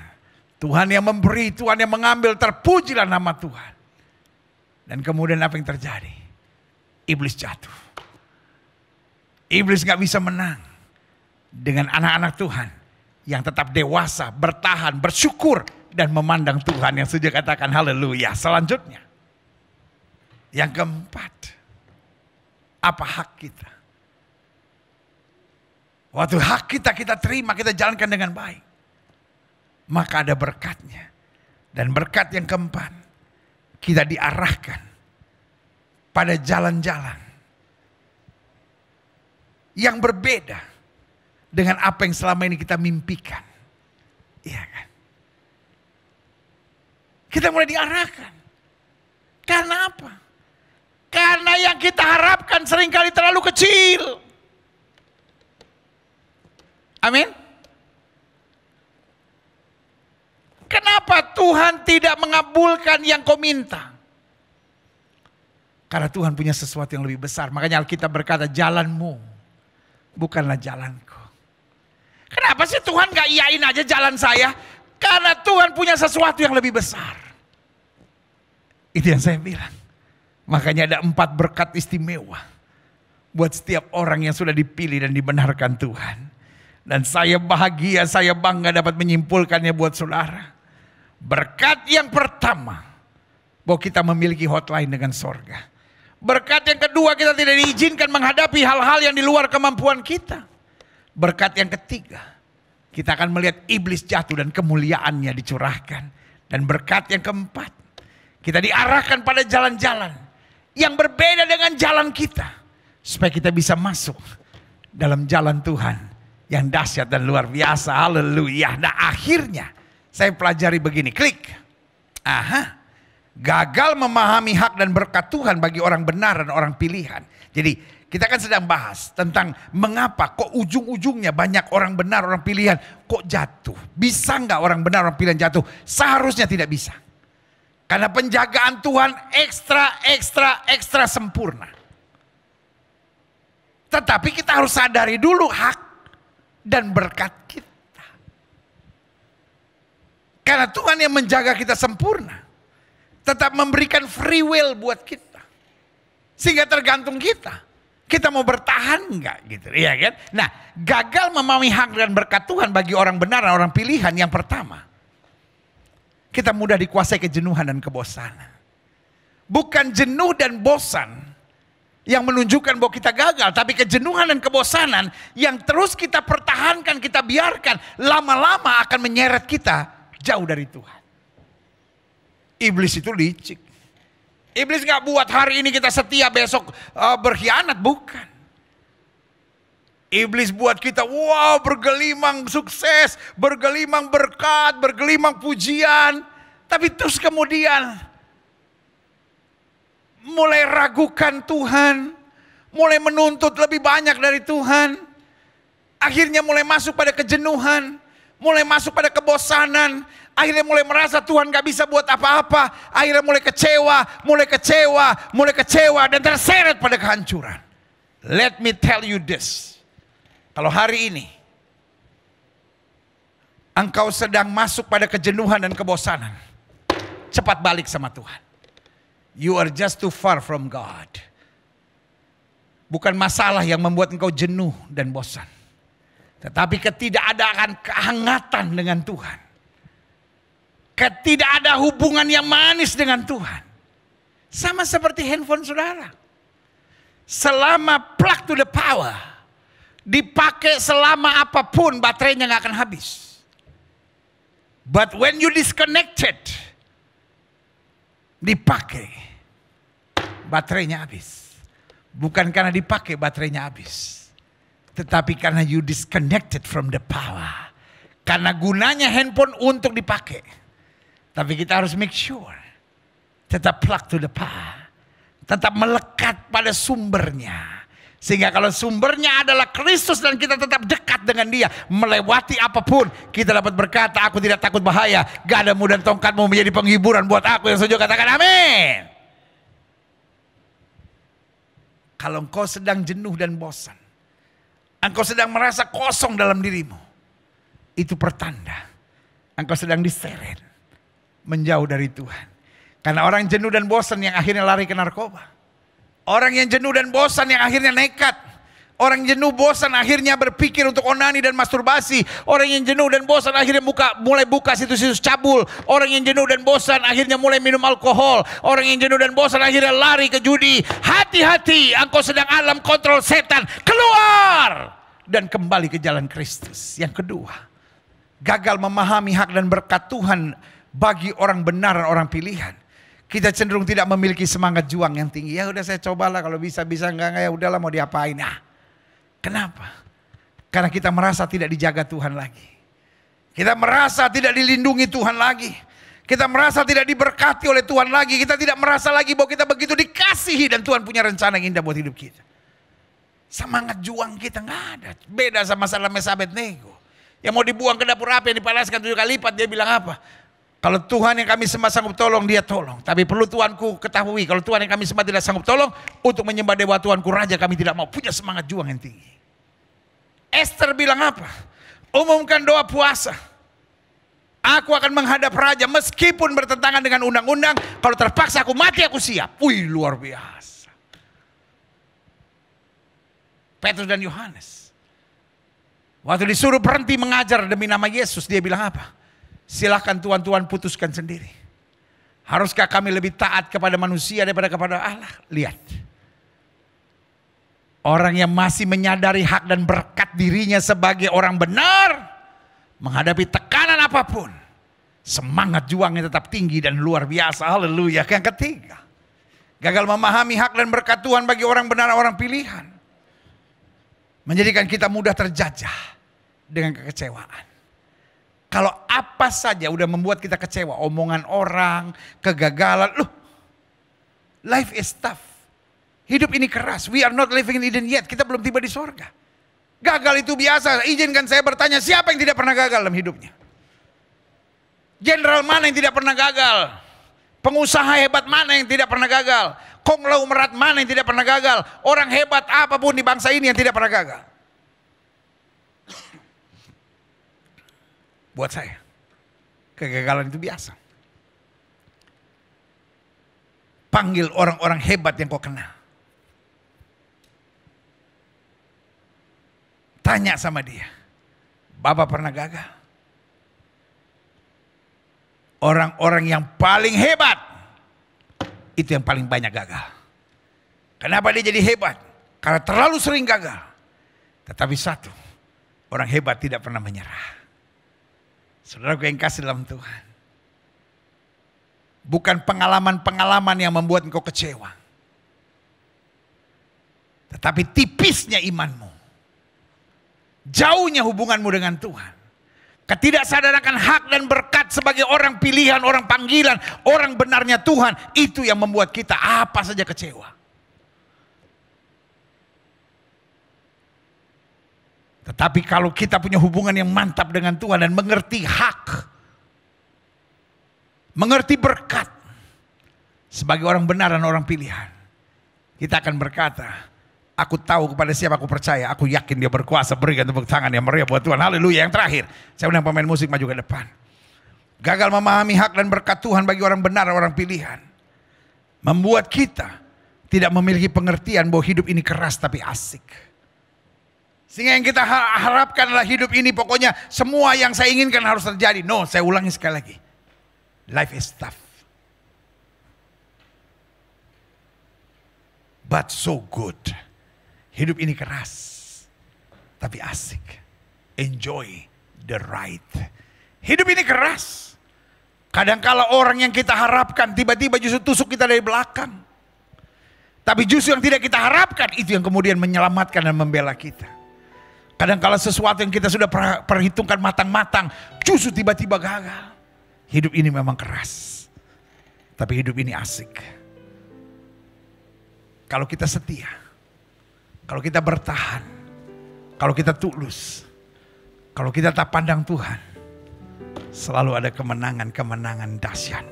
Tuhan yang memberi, Tuhan yang mengambil, terpujilah nama Tuhan. Dan kemudian apa yang terjadi? Iblis jatuh. Iblis gak bisa menang dengan anak-anak Tuhan yang tetap dewasa, bertahan, bersyukur, dan memandang Tuhan, yang sudah katakan haleluya. Selanjutnya, yang keempat, apa hak kita? Waktu hak kita terima, kita jalankan dengan baik, maka ada berkatnya. Dan berkat yang keempat, kita diarahkan pada jalan-jalan yang berbeda dengan apa yang selama ini kita mimpikan. Iya kan? Kita mulai diarahkan. Karena apa? Karena yang kita harapkan seringkali terlalu kecil. Amin. Kenapa Tuhan tidak mengabulkan yang kau minta? Karena Tuhan punya sesuatu yang lebih besar. Makanya Alkitab berkata, jalanmu bukanlah jalanku. Kenapa sih Tuhan gak iyain aja jalan saya? Karena Tuhan punya sesuatu yang lebih besar. Itu yang saya bilang. Makanya ada 4 berkat istimewa buat setiap orang yang sudah dipilih dan dibenarkan Tuhan. Dan saya bahagia, saya bangga dapat menyimpulkannya buat saudara. Berkat yang pertama, bahwa kita memiliki hotline dengan sorga. Berkat yang kedua, kita tidak diizinkan menghadapi hal-hal yang di luar kemampuan kita. Berkat yang ketiga, kita akan melihat iblis jatuh dan kemuliaannya dicurahkan. Dan berkat yang keempat, kita diarahkan pada jalan-jalan yang berbeda dengan jalan kita. Supaya kita bisa masuk dalam jalan Tuhan yang dahsyat dan luar biasa. Haleluya. Nah akhirnya saya pelajari begini, klik. Gagal memahami hak dan berkat Tuhan bagi orang benar dan orang pilihan. Jadi kita kan sedang bahas tentang mengapa kok ujung-ujungnya banyak orang benar, orang pilihan kok jatuh. Bisa nggak orang benar, orang pilihan jatuh? Seharusnya tidak bisa. Karena penjagaan Tuhan ekstra sempurna. Tetapi kita harus sadari dulu hak dan berkat kita. Karena Tuhan yang menjaga kita sempurna. Tetap memberikan free will buat kita. Sehingga tergantung kita. Kita mau bertahan enggak gitu, iya kan? Nah, gagal memahami hak dan berkat Tuhan bagi orang benar dan orang pilihan yang pertama. Kita mudah dikuasai kejenuhan dan kebosanan. Bukan jenuh dan bosan yang menunjukkan bahwa kita gagal, tapi kejenuhan dan kebosanan yang terus kita pertahankan, kita biarkan, lama-lama akan menyeret kita jauh dari Tuhan. Iblis itu licik. Iblis gak buat hari ini kita setia, besok berkhianat, bukan. Iblis buat kita, wow, bergelimang sukses, bergelimang berkat, bergelimang pujian. Tapi terus kemudian mulai ragukan Tuhan, mulai menuntut lebih banyak dari Tuhan. Akhirnya mulai masuk pada kejenuhan, mulai masuk pada kebosanan. Akhirnya mulai merasa Tuhan gak bisa buat apa-apa. Akhirnya mulai kecewa, dan terseret pada kehancuran. Let me tell you this. Kalau hari ini engkau sedang masuk pada kejenuhan dan kebosanan, cepat balik sama Tuhan. You are just too far from God. Bukan masalah yang membuat engkau jenuh dan bosan, tetapi ketidakadaan kehangatan dengan Tuhan. Tidak ada hubungan yang manis dengan Tuhan. Sama seperti handphone saudara. Selama plug to the power, dipakai selama apapun, baterainya gak akan habis. But when you disconnected, dipakai, baterainya habis. Bukan karena dipakai baterainya habis, tetapi karena you disconnected from the power. Karena gunanya handphone untuk dipakai. Tapi kita harus make sure tetap plug to the power, tetap melekat pada sumbernya. Sehingga kalau sumbernya adalah Kristus dan kita tetap dekat dengan Dia, melewati apapun, kita dapat berkata, aku tidak takut bahaya, gadamu dan tongkatmu menjadi penghiburan buat aku. Yang setuju katakan amin. Kalau engkau sedang jenuh dan bosan, engkau sedang merasa kosong dalam dirimu, itu pertanda engkau sedang diseret menjauh dari Tuhan. Karena orang jenuh dan bosan yang akhirnya lari ke narkoba. Orang yang jenuh dan bosan yang akhirnya nekat. Orang jenuh bosan akhirnya berpikir untuk onani dan masturbasi. Orang yang jenuh dan bosan akhirnya mulai buka situs-situs cabul. Orang yang jenuh dan bosan akhirnya mulai minum alkohol. Orang yang jenuh dan bosan akhirnya lari ke judi. Hati-hati, engkau sedang alam kontrol setan. Keluar dan kembali ke jalan Kristus. Yang kedua, gagal memahami hak dan berkat Tuhan bagi orang benar dan orang pilihan. Kita cenderung tidak memiliki semangat juang yang tinggi. Ya udah saya cobalah, kalau bisa enggak ya udahlah mau diapain. Nah, kenapa? Karena kita merasa tidak dijaga Tuhan lagi. Kita merasa tidak dilindungi Tuhan lagi. Kita merasa tidak diberkati oleh Tuhan lagi. Kita tidak merasa lagi bahwa kita begitu dikasihi dan Tuhan punya rencana yang indah buat hidup kita. Semangat juang kita nggak ada. Beda sama Mesak Abednego yang mau dibuang ke dapur api, yang dipanaskan 7 kali lipat. Dia bilang apa? Kalau Tuhan yang kami sembah sanggup tolong, Dia tolong. Tapi perlu Tuanku ketahui, kalau Tuhan yang kami sembah tidak sanggup tolong, untuk menyembah dewa Tuanku Raja kami tidak mau. Punya semangat juang yang tinggi. Esther bilang apa? Umumkan doa puasa. Aku akan menghadap Raja meskipun bertentangan dengan undang-undang. Kalau terpaksa aku mati, aku siap. Wih, luar biasa. Petrus dan Yohanes, waktu disuruh berhenti mengajar demi nama Yesus, dia bilang apa? Silahkan tuan-tuan putuskan sendiri. Haruskah kami lebih taat kepada manusia daripada kepada Allah? Lihat. Orang yang masih menyadari hak dan berkat dirinya sebagai orang benar, menghadapi tekanan apapun, semangat juangnya tetap tinggi dan luar biasa. Haleluya. Yang ketiga, gagal memahami hak dan berkat Tuhan bagi orang benar, orang pilihan, menjadikan kita mudah terjajah dengan kekecewaan. Kalau apa saja udah membuat kita kecewa, omongan orang, kegagalan, life is tough. Hidup ini keras. We are not living in Eden yet. Kita belum tiba di sorga. Gagal itu biasa. Izinkan saya bertanya, siapa yang tidak pernah gagal dalam hidupnya? Jenderal mana yang tidak pernah gagal? Pengusaha hebat mana yang tidak pernah gagal? Konglomerat mana yang tidak pernah gagal? Orang hebat apapun di bangsa ini yang tidak pernah gagal? Buat saya, kegagalan itu biasa. Panggil orang-orang hebat yang kau kenal. Tanya sama dia, Bapak pernah gagal? Orang-orang yang paling hebat, itu yang paling banyak gagal. Kenapa dia jadi hebat? Karena terlalu sering gagal. Tetapi satu, orang hebat tidak pernah menyerah. Saudaraku yang kasih dalam Tuhan, bukan pengalaman-pengalaman yang membuat engkau kecewa, tetapi tipisnya imanmu Jauhnya hubunganmu dengan Tuhan. Ketidaksadaran akan hak dan berkat sebagai orang pilihan, orang panggilan, orang benarnya Tuhan. Itu yang membuat kita apa saja kecewa. Tetapi kalau kita punya hubungan yang mantap dengan Tuhan dan mengerti hak, mengerti berkat sebagai orang benar dan orang pilihan, kita akan berkata, aku tahu kepada siapa aku percaya. Aku yakin dia berkuasa. Berikan tepuk tangan yang meriah buat Tuhan. Haleluya. Yang terakhir, saya undang pemain musik maju ke depan. Gagal memahami hak dan berkat Tuhan bagi orang benar, orang pilihan, membuat kita tidak memiliki pengertian bahwa hidup ini keras tapi asik. Sehingga yang kita harapkan adalah hidup ini pokoknya semua yang saya inginkan harus terjadi. No, saya ulangi sekali lagi. Life is tough, but so good. Hidup ini keras, tapi asik. Enjoy the ride. Hidup ini keras. Kadangkala orang yang kita harapkan tiba-tiba justru tusuk kita dari belakang. Tapi justru yang tidak kita harapkan itu yang kemudian menyelamatkan dan membela kita. Kadangkala sesuatu yang kita sudah perhitungkan matang-matang justru tiba-tiba gagal. Hidup ini memang keras, tapi hidup ini asik. Kalau kita setia, kalau kita bertahan, kalau kita tulus, kalau kita tak pandang Tuhan, selalu ada kemenangan-kemenangan dahsyat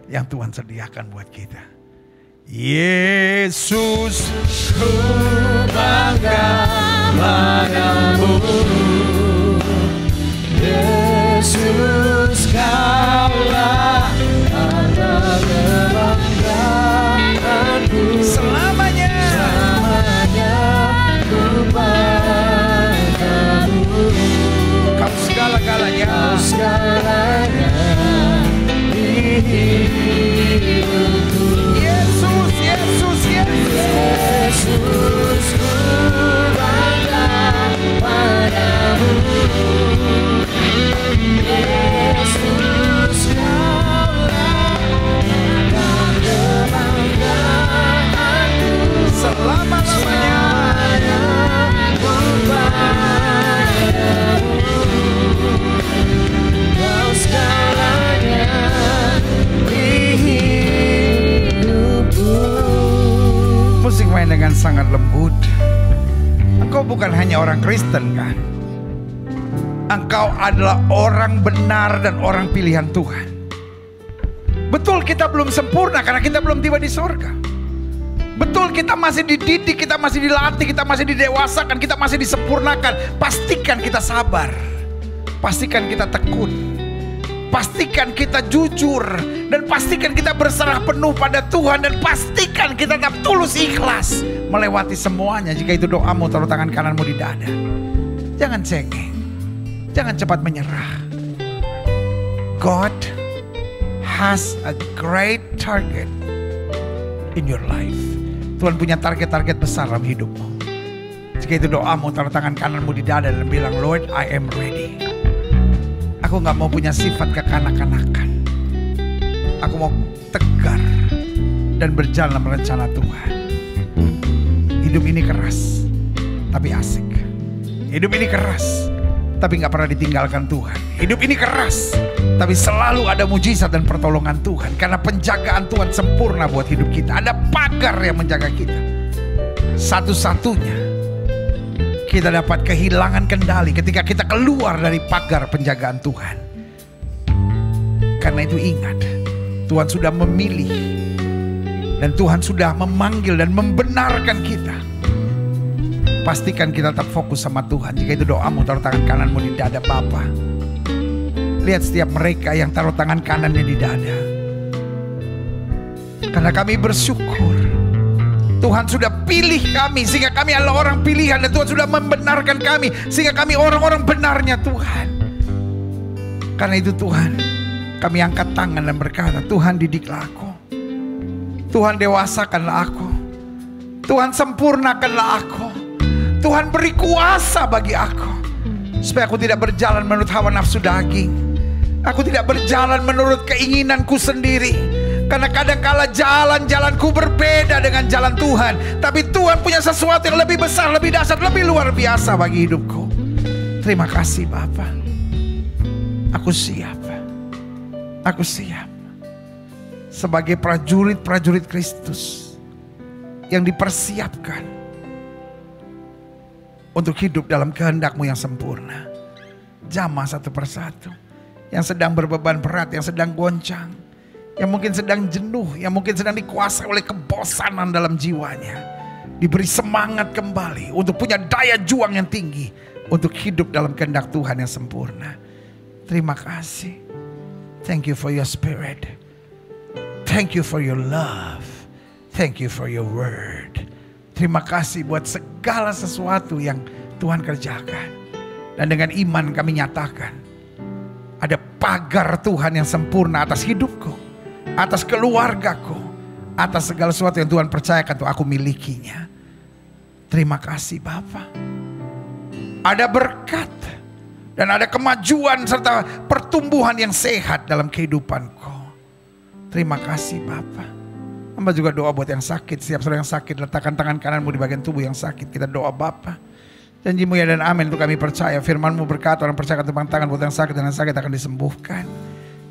yang Tuhan sediakan buat kita. Yesus, ku bangga padamu. Yesus, Kaulah harta kebanggaanku. Selamanya Kau segala-galanya di hidupku. Yesus, Yesus, Yesus, Yesus, ku bangga padamu. Yesus, Kaulah harta kebanggaanku. Selama-lamanya Kau segalanya di hidupku. Musik main dengan sangat lembut. Engkau bukan hanya orang Kristen kan? Engkau adalah orang benar dan orang pilihan Tuhan. Betul kita belum sempurna karena kita belum tiba di surga. Betul kita masih dididik, kita masih dilatih, kita masih didewasakan, kita masih disempurnakan. Pastikan kita sabar. Pastikan kita tekun. Pastikan kita jujur. Dan pastikan kita berserah penuh pada Tuhan. Dan pastikan kita tetap tulus ikhlas melewati semuanya. Jika itu doamu, taruh tangan kananmu di dada. Jangan cengeng. Jangan cepat menyerah. God has a great target in your life. Tuhan punya target-target besar dalam hidupmu. Jika itu doamu, taruh tangan kananmu di dada dan bilang, Lord, I am ready. Aku gak mau punya sifat kekanak-kanakan. Aku mau tegar dan berjalan dalam rencana Tuhan. Hidup ini keras, tapi asik. Hidup ini keras, tapi gak pernah ditinggalkan Tuhan. Hidup ini keras, tapi selalu ada mujizat dan pertolongan Tuhan. Karena penjagaan Tuhan sempurna buat hidup kita. Ada pagar yang menjaga kita. Satu-satunya kita dapat kehilangan kendali ketika kita keluar dari pagar penjagaan Tuhan. Karena itu ingat, Tuhan sudah memilih dan Tuhan sudah memanggil dan membenarkan kita. Pastikan kita tetap fokus sama Tuhan. Jika itu doamu, taruh tangan kananmu di dada Bapa. Lihat setiap mereka yang taruh tangan kanannya di dada. Karena kami bersyukur Tuhan sudah pilih kami sehingga kami adalah orang pilihan. Dan Tuhan sudah membenarkan kami sehingga kami orang-orang benarnya Tuhan. Karena itu Tuhan, kami angkat tangan dan berkata, Tuhan didiklah aku, Tuhan dewasakanlah aku, Tuhan sempurnakanlah aku, Tuhan beri kuasa bagi aku, supaya aku tidak berjalan menurut hawa nafsu daging. Aku tidak berjalan menurut keinginanku sendiri. Karena kadangkala jalan-jalanku berbeda dengan jalan Tuhan. Tapi Tuhan punya sesuatu yang lebih besar, lebih dahsyat, lebih luar biasa bagi hidupku. Terima kasih Bapa. Aku siap. Aku siap. Sebagai prajurit-prajurit Kristus yang dipersiapkan untuk hidup dalam kehendak-Mu yang sempurna. Jamah satu persatu. Yang sedang berbeban berat, yang sedang goncang, yang mungkin sedang jenuh, yang mungkin sedang dikuasai oleh kebosanan dalam jiwanya. Diberi semangat kembali untuk punya daya juang yang tinggi untuk hidup dalam kehendak Tuhan yang sempurna. Terima kasih. Thank you for your spirit. Thank you for your love. Thank you for your word. Terima kasih buat segala sesuatu yang Tuhan kerjakan. Dan dengan iman kami nyatakan ada pagar Tuhan yang sempurna atas hidupku, atas keluargaku, atas segala sesuatu yang Tuhan percayakan untuk aku milikinya. Terima kasih Bapa. Ada berkat dan ada kemajuan serta pertumbuhan yang sehat dalam kehidupanku. Terima kasih Bapa. Hamba juga doa buat yang sakit. Setiap saudara yang sakit, letakkan tangan kananmu di bagian tubuh yang sakit. Kita doa Bapa. Janji-Mu ya dan amin untuk kami percaya. Firman-Mu berkata orang percaya tepang tangan buat yang sakit dan yang sakit akan disembuhkan.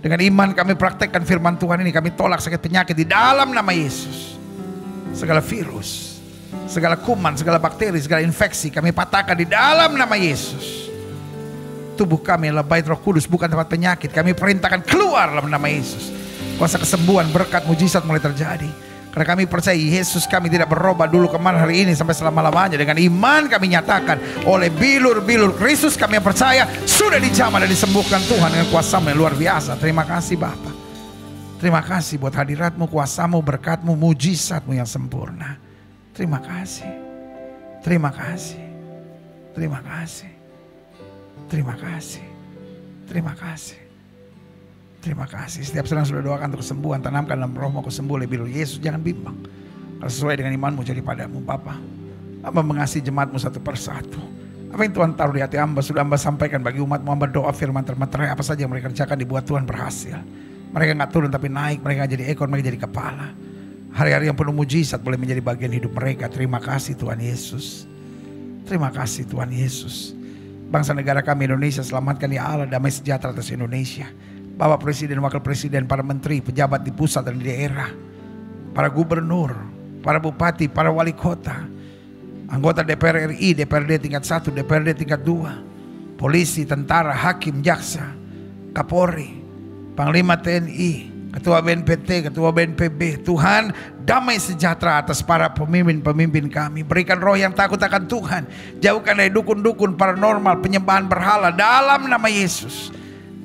Dengan iman kami praktekkan firman Tuhan ini. Kami tolak sakit penyakit di dalam nama Yesus. Segala virus, segala kuman, segala bakteri, segala infeksi kami patahkan di dalam nama Yesus. Tubuh kami adalah bait Roh Kudus, bukan tempat penyakit. Kami perintahkan keluar dalam nama Yesus. Kuasa kesembuhan, berkat, mujizat mulai terjadi. Karena kami percaya Yesus kami tidak berubah dulu kemarin hari ini sampai selama-lamanya. Dengan iman kami nyatakan oleh bilur-bilur Kristus kami yang percaya sudah dijamah dan disembuhkan Tuhan dengan kuasa-Mu yang luar biasa. Terima kasih Bapa. Terima kasih buat hadirat-Mu, kuasa-Mu, berkat-Mu, mujizat-Mu yang sempurna. Terima kasih. Terima kasih. Terima kasih. Terima kasih. Terima kasih. Terima kasih. Setiap sedang sudah doakan untuk kesembuhan, tanamkan dalam rohmu kesembuhan lebih dulu. Yesus jangan bimbang. Kalau sesuai dengan imanmu jadi padamu Bapa. Hamba mengasihi jemaatmu satu persatu. Apa yang Tuhan taruh di hati hamba sudah hamba sampaikan bagi umatmu. Hamba doa firman termeterai apa saja yang mereka kerjakan dibuat Tuhan berhasil. Mereka gak turun tapi naik. Mereka gak jadi ekor, mereka jadi kepala. Hari-hari yang penuh mujizat boleh menjadi bagian hidup mereka. Terima kasih Tuhan Yesus. Terima kasih Tuhan Yesus. Bangsa negara kami Indonesia selamatkan ya Allah, damai sejahtera atas Indonesia. Bapak Presiden, Wakil Presiden, para menteri, pejabat di pusat dan di daerah, para gubernur, para bupati, para wali kota, anggota DPR RI, DPRD tingkat 1, DPRD tingkat 2, polisi, tentara, hakim, jaksa, Kapolri, Panglima TNI, Ketua BNPT, Ketua BNPB. Tuhan, damai sejahtera atas para pemimpin-pemimpin kami. Berikan roh yang takut akan Tuhan. Jauhkan dari dukun-dukun, paranormal, penyembahan berhala dalam nama Yesus.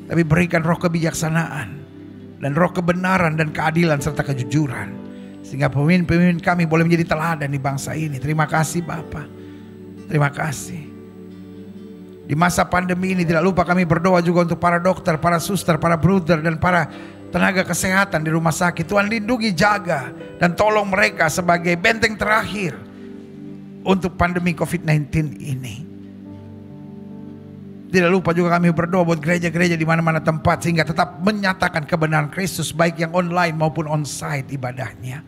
Tapi berikan roh kebijaksanaan dan roh kebenaran dan keadilan serta kejujuran. Sehingga pemimpin-pemimpin kami boleh menjadi teladan di bangsa ini. Terima kasih Bapa. Terima kasih. Di masa pandemi ini tidak lupa kami berdoa juga untuk para dokter, para suster, para brother dan para tenaga kesehatan di rumah sakit. Tuhan lindungi, jaga dan tolong mereka sebagai benteng terakhir untuk pandemi COVID-19 ini. Tidak lupa juga kami berdoa buat gereja-gereja di mana-mana tempat sehingga tetap menyatakan kebenaran Kristus baik yang online maupun on-site ibadahnya.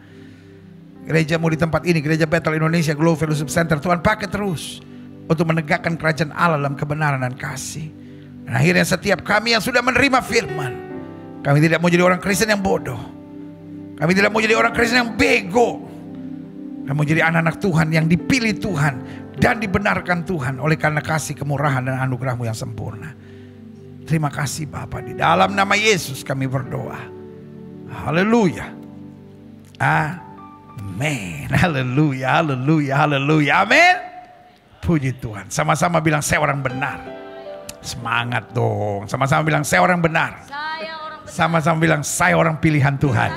Gerejamu di tempat ini, Gereja Bethel Indonesia Global Fellowship Center, Tuhan pakai terus untuk menegakkan kerajaan Allah dalam kebenaran dan kasih. Dan akhirnya setiap kami yang sudah menerima firman, kami tidak mau jadi orang Kristen yang bodoh. Kami tidak mau jadi orang Kristen yang bego. Kami mau jadi anak-anak Tuhan yang dipilih Tuhan dan dibenarkan Tuhan oleh karena kasih, kemurahan dan anugerah-Mu yang sempurna. Terima kasih Bapa. Di dalam nama Yesus kami berdoa. Haleluya. Amin. Haleluya, haleluya, haleluya. Amin. Puji Tuhan. Sama-sama bilang saya orang benar. Semangat dong. Sama-sama bilang saya orang benar. Sama-sama bilang saya orang pilihan Tuhan.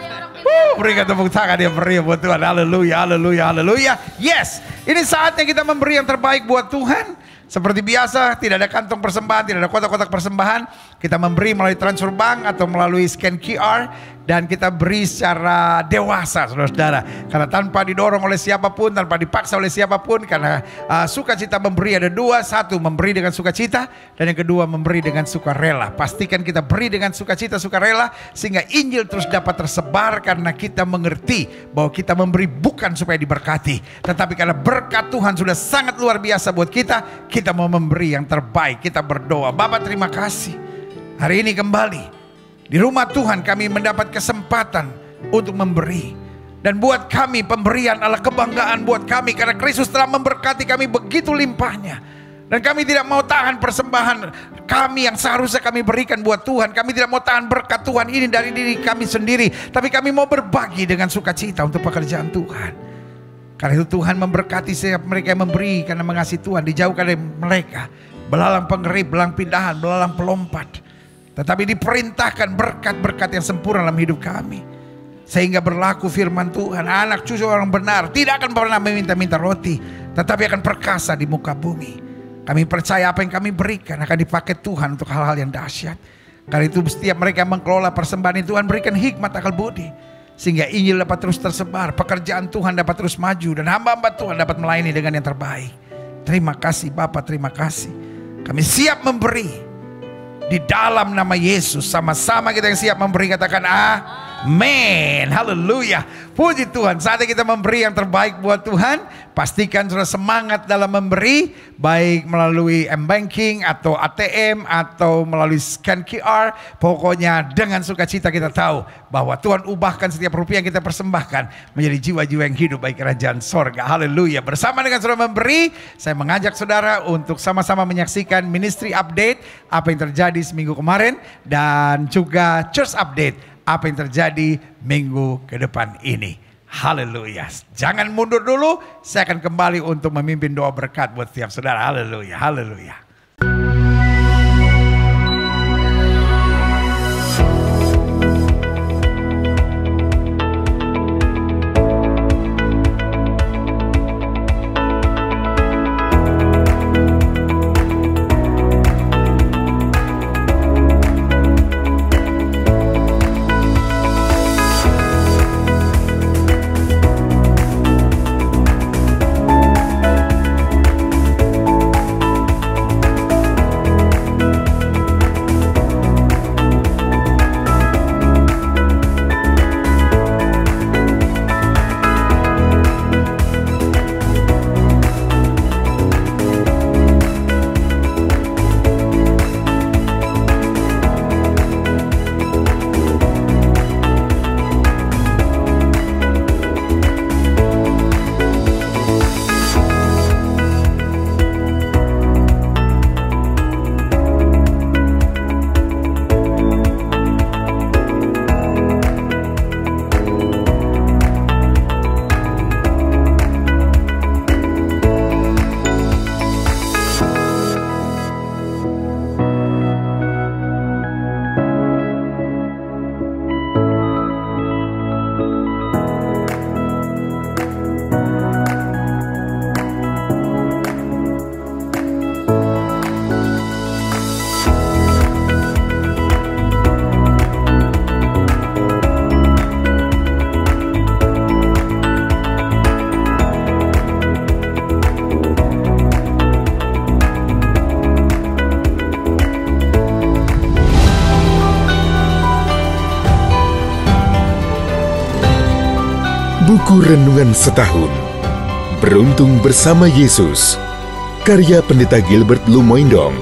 Berikan tepuk tangan yang meriah buat Tuhan. Haleluya, haleluya, haleluya. Yes, ini saatnya kita memberi yang terbaik buat Tuhan. Seperti biasa, tidak ada kantong persembahan, tidak ada kotak-kotak persembahan. Kita memberi melalui transfer bank atau melalui scan QR. dan kita beri secara dewasa, saudara-saudara. Karena tanpa didorong oleh siapapun, tanpa dipaksa oleh siapapun, karena sukacita memberi ada dua. Satu, memberi dengan sukacita, dan yang kedua, memberi dengan sukarela. Pastikan kita beri dengan sukacita, sukarela, sehingga Injil terus dapat tersebar, karena kita mengerti bahwa kita memberi bukan supaya diberkati, tetapi karena berkat Tuhan sudah sangat luar biasa buat kita, kita mau memberi yang terbaik. Kita berdoa. Bapa, terima kasih. Hari ini kembali di rumah Tuhan kami mendapat kesempatan untuk memberi. Dan buat kami pemberian adalah kebanggaan buat kami, karena Kristus telah memberkati kami begitu limpahnya. Dan kami tidak mau tahan persembahan kami yang seharusnya kami berikan buat Tuhan. Kami tidak mau tahan berkat Tuhan ini dari diri kami sendiri, tapi kami mau berbagi dengan sukacita untuk pekerjaan Tuhan. Karena itu Tuhan memberkati setiap mereka yang memberi karena mengasihi Tuhan. Dijauhkan dari mereka belalang pengerip, belalang pindahan, belalang pelompat, tetapi diperintahkan berkat-berkat yang sempurna dalam hidup kami. Sehingga berlaku firman Tuhan, anak cucu orang benar tidak akan pernah meminta-minta roti, tetapi akan perkasa di muka bumi. Kami percaya apa yang kami berikan akan dipakai Tuhan untuk hal-hal yang dahsyat. Karena itu setiap mereka yang mengelola persembahan Tuhan, berikan hikmat akal budi, sehingga Injil dapat terus tersebar, pekerjaan Tuhan dapat terus maju, dan hamba-hamba Tuhan dapat melayani dengan yang terbaik. Terima kasih Bapa, terima kasih. Kami siap memberi di dalam nama Yesus. Sama-sama kita yang siap memberi katakan amin. Haleluya. Puji Tuhan. Saatnya kita memberi yang terbaik buat Tuhan. Pastikan sudah semangat dalam memberi, baik melalui M-Banking atau ATM atau melalui scan QR. Pokoknya dengan sukacita kita tahu bahwa Tuhan ubahkan setiap rupiah yang kita persembahkan menjadi jiwa-jiwa yang hidup bagi kerajaan sorga. Haleluya. Bersama dengan saudara memberi, saya mengajak saudara untuk sama-sama menyaksikan ministry update, apa yang terjadi seminggu kemarin, dan juga church update, apa yang terjadi minggu ke depan ini. Haleluya. Jangan mundur dulu, saya akan kembali untuk memimpin doa berkat buat setiap saudara. Haleluya, haleluya. Buku Renungan Setahun Beruntung Bersama Yesus, karya Pendeta Gilbert Lumoindong,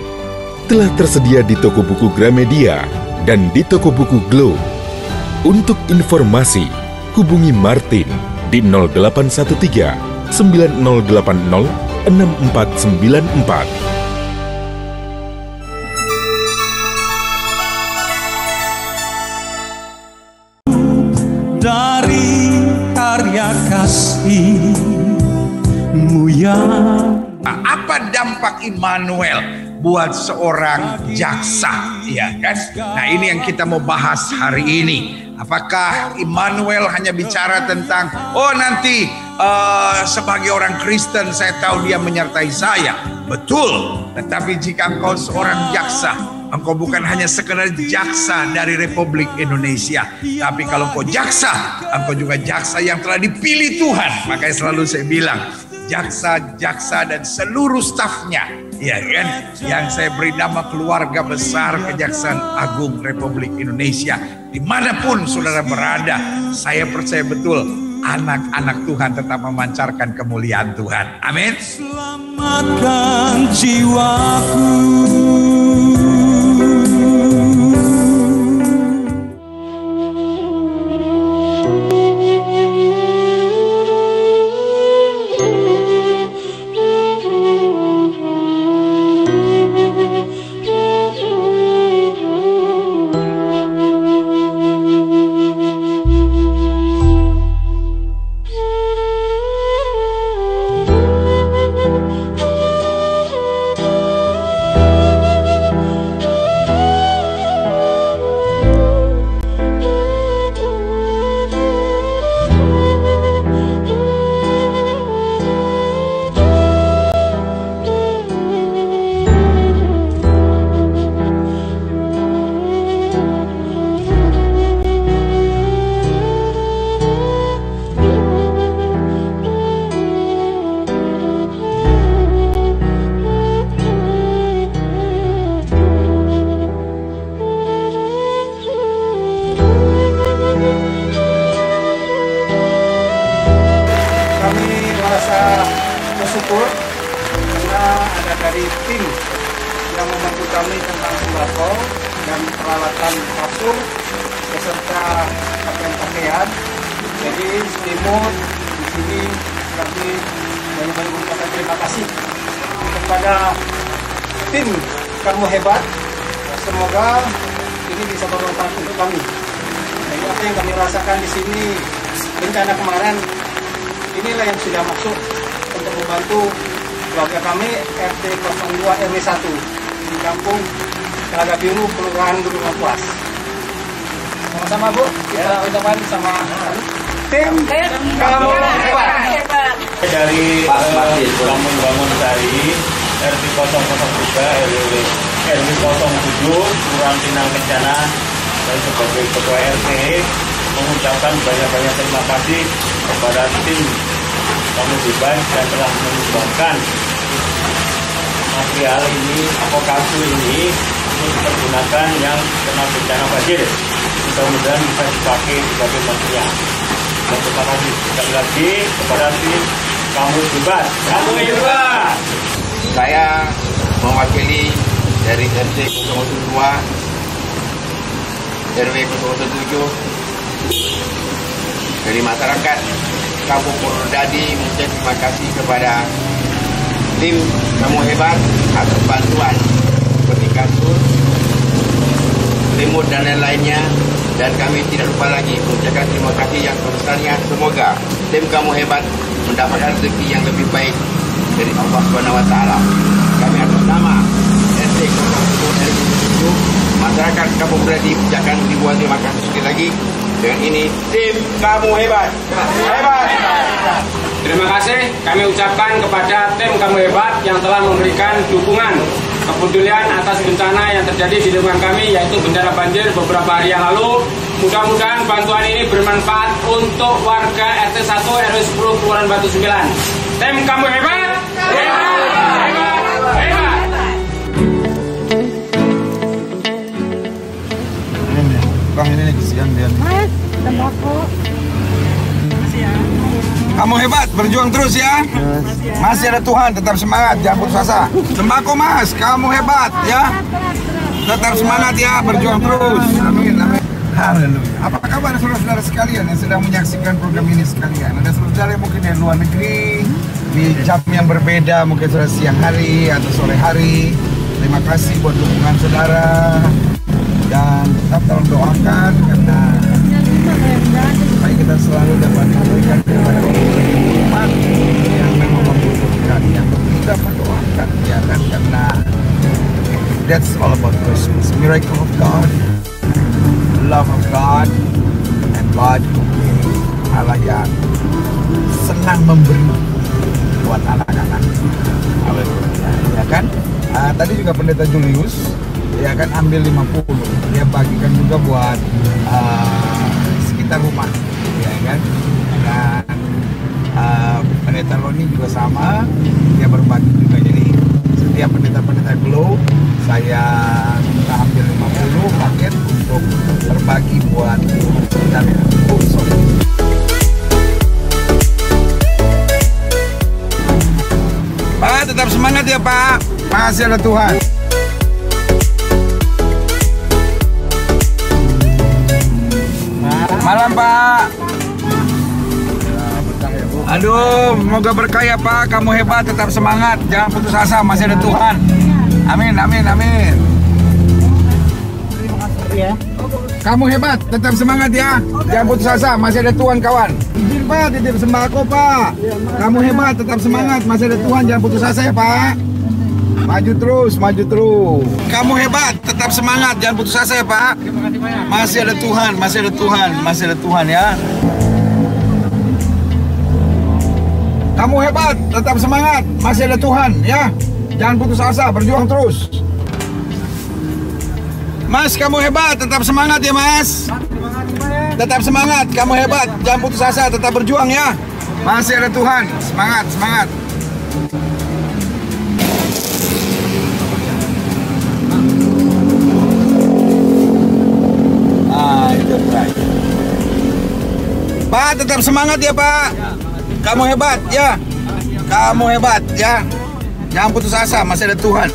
telah tersedia di toko buku Gramedia dan di toko buku Glow. Untuk informasi, hubungi Martin di 0813 9080 6494. Dari karya kasih-Mu yang... Apa dampak Immanuel buat seorang jaksa, ya kan? Nah, ini yang kita mau bahas hari ini. Apakah Immanuel hanya bicara tentang nanti sebagai orang Kristen saya tahu dia menyertai saya? Betul. Tetapi jika engkau seorang jaksa, engkau bukan hanya sekedar jaksa dari Republik Indonesia, tapi kalau engkau jaksa, engkau juga jaksa yang telah dipilih Tuhan. Makanya selalu saya bilang, jaksa dan seluruh stafnya, ya kan, yang saya beri nama keluarga besar Kejaksaan Agung Republik Indonesia. Dimanapun saudara berada, saya percaya betul anak-anak Tuhan tetap memancarkan kemuliaan Tuhan. Amin. Selamatkan jiwaku. bersyukur karena ada dari tim yang membantu kami tentang sembako dan peralatan kasur beserta pakaian-pakaian. Jadi selimut di sini kami banyak-banyak mengucapkan terima kasih kepada tim Kamu Hebat. Semoga ini bisa bermanfaat untuk kami. Jadi apa yang kami rasakan di sini bencana kemarin, inilah yang sudah masuk untuk membantu keluarga kami RT 02 RW 1 di Kampung Telaga Biru, Kelurahan Gunung Amplas. Sama-sama Bu, kita ucapkan sama tim Kamu Hebat. Dari Bangun Sari RT 003 RW 07 Kelurahan Pinang Kencana, dan sebagai Ketua RT mengucapkan banyak-banyak terima kasih kepada tim Kamu Hebat yang telah menyumbangkan material ini atau kasur ini untuk dipergunakan yang kena bencana banjir. Mudah-mudahan bisa dipakai sebagai material. Dan terima kasih sekali lagi kepada tim Kamu Hebat. Kamu Hebat. Saya mewakili dari RT 002 RW 017 dari masyarakat Kampung Purwodadi mengucapkan terima kasih kepada tim Kamu Hebat atas bantuan seperti kasur, selimut dan lain-lainnya, dan kami tidak lupa lagi mengucapkan terima kasih yang sebesarnya. Semoga tim Kamu Hebat mendapatkan rezeki yang lebih baik dari Allah SWT. Kami atas nama RT 017 masyarakat Kampung Purwodadi ucapkan ribuan terima kasih sekali lagi. Dengan ini tim Kamu Hebat. Hebat. Terima kasih kami ucapkan kepada tim Kamu Hebat yang telah memberikan dukungan kepedulian atas bencana yang terjadi di lingkungan kami, yaitu bencana banjir beberapa hari yang lalu. Mudah-mudahan bantuan ini bermanfaat untuk warga RT 1 RW 10 Kelurahan Batu 9. Tim Kamu Hebat. Hebat. Hebat. Bang, ini lagi siang dia. Mas, tembakau. Kamu hebat, berjuang terus ya. Masih ada Tuhan, tetap semangat, jangan putus asa. Sembako Mas, kamu hebat ya. Tetap semangat ya, berjuang terus. Amin, amin. Haleluya. Apa kabar saudara-saudara sekalian yang sedang menyaksikan program ini sekalian? Ada saudara yang mungkin dari luar negeri, di jam yang berbeda, mungkin saudara siang hari atau sore hari. Terima kasih buat dukungan saudara. Dan tetap tolong doakan karena supaya kita selalu dapat memberikan kepada umat yang memang membutuhkan, yang tidak mendoakan, ya kan, karena that's all about Christmas, miracle of God, love of God, and God Allah yang senang memberi buat anak-anak. Haleluya, ya kan? Tadi juga Pendeta Julius ya kan ambil 50, dia bagikan juga buat sekitar rumah, ya kan. Dan pendeta Roni juga sama, dia berbagi juga. Jadi setiap pendeta-pendeta Glow saya minta ambil 50 paket untuk berbagi buat sekitarnya. Pak, tetap semangat ya Pak, masih ada Tuhan. Malam Pak. Aduh, semoga berkah ya Pak, kamu hebat, tetap semangat, jangan putus asa, masih ada Tuhan. Amin, amin, amin. Kamu hebat, tetap semangat ya, jangan putus asa, masih ada Tuhan kawan. Izin Pak, titip sembako Pak. Kamu hebat, tetap semangat, masih ada Tuhan, jangan putus asa ya Pak. Maju terus, maju terus. Kamu hebat, tetap semangat, jangan putus asa ya Pak. Masih ada Tuhan, masih ada Tuhan, masih ada Tuhan ya. Kamu hebat, tetap semangat, masih ada Tuhan ya. Jangan putus asa, berjuang terus. Mas, kamu hebat, tetap semangat ya Mas. Tetap semangat, kamu hebat, jangan putus asa, tetap berjuang ya. Masih ada Tuhan, semangat, semangat. Itu baik. Pak, tetap semangat ya Pak. Kamu hebat ya. Kamu hebat ya. Jangan putus asa, masih ada Tuhan.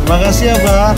Terima kasih ya Pak.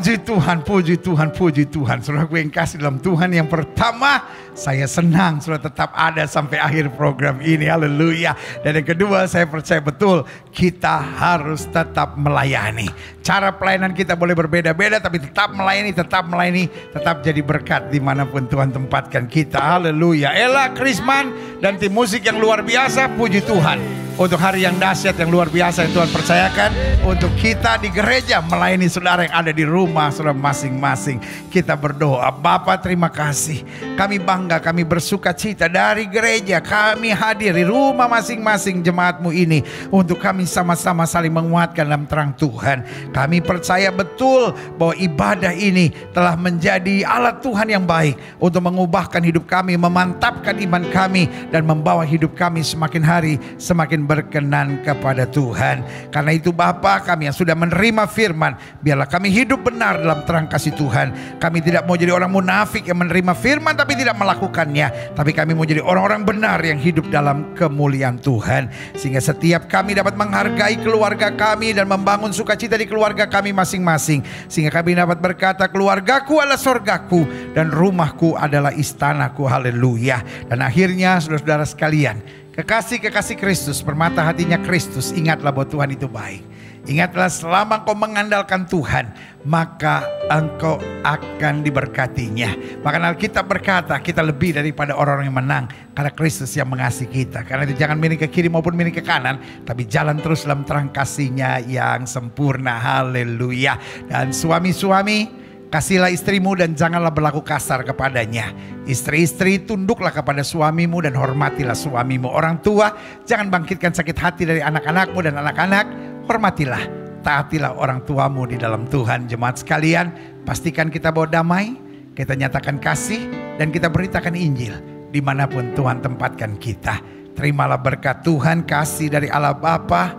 Puji Tuhan, puji Tuhan, puji Tuhan. Saudaraku yang kasih dalam Tuhan, yang pertama, saya senang saudara tetap ada sampai akhir program ini. Haleluya. Dan yang kedua, saya percaya betul kita harus tetap melayani. Cara pelayanan kita boleh berbeda-beda, tapi tetap melayani, tetap jadi berkat dimanapun Tuhan tempatkan kita. Haleluya. Ella Krisman dan tim musik yang luar biasa, puji Tuhan. Untuk hari yang dahsyat, yang luar biasa yang Tuhan percayakan untuk kita di gereja, melayani saudara yang ada di rumah saudara masing-masing. Kita berdoa, Bapa terima kasih. Kami bangga, kami bersuka cita dari gereja. Kami hadir di rumah masing-masing jemaat-Mu ini untuk kami sama-sama saling menguatkan dalam terang Tuhan. Kami percaya betul bahwa ibadah ini telah menjadi alat Tuhan yang baik untuk mengubahkan hidup kami, memantapkan iman kami, dan membawa hidup kami semakin hari semakin berkenan kepada Tuhan. Karena itu Bapa, kami yang sudah menerima firman, biarlah kami hidup benar dalam terang kasih Tuhan. Kami tidak mau jadi orang munafik yang menerima firman tapi tidak melakukannya, tapi kami mau jadi orang-orang benar yang hidup dalam kemuliaan Tuhan. Sehingga setiap kami dapat menghargai keluarga kami dan membangun sukacita di keluarga kami masing-masing. Sehingga kami dapat berkata, keluargaku adalah sorgaku dan rumahku adalah istanaku. Haleluya. Dan akhirnya saudara-saudara sekalian, kekasih-kekasih Kristus, permata hatinya Kristus, ingatlah bahwa Tuhan itu baik. Ingatlah selama engkau mengandalkan Tuhan, maka engkau akan diberkatinya. Maka Alkitab berkata, kita lebih daripada orang-orang yang menang karena Kristus yang mengasihi kita. Karena itu jangan miring ke kiri maupun miring ke kanan, tapi jalan terus dalam terang kasih-Nya yang sempurna. Haleluya. Dan suami-suami, kasihlah istrimu dan janganlah berlaku kasar kepadanya. Istri-istri, tunduklah kepada suamimu dan hormatilah suamimu. Orang tua, jangan bangkitkan sakit hati dari anak-anakmu, dan anak-anak, hormatilah, taatilah orang tuamu di dalam Tuhan. Jemaat sekalian, pastikan kita bawa damai, kita nyatakan kasih, dan kita beritakan Injil dimanapun Tuhan tempatkan kita. Terimalah berkat Tuhan, kasih dari Allah Bapa,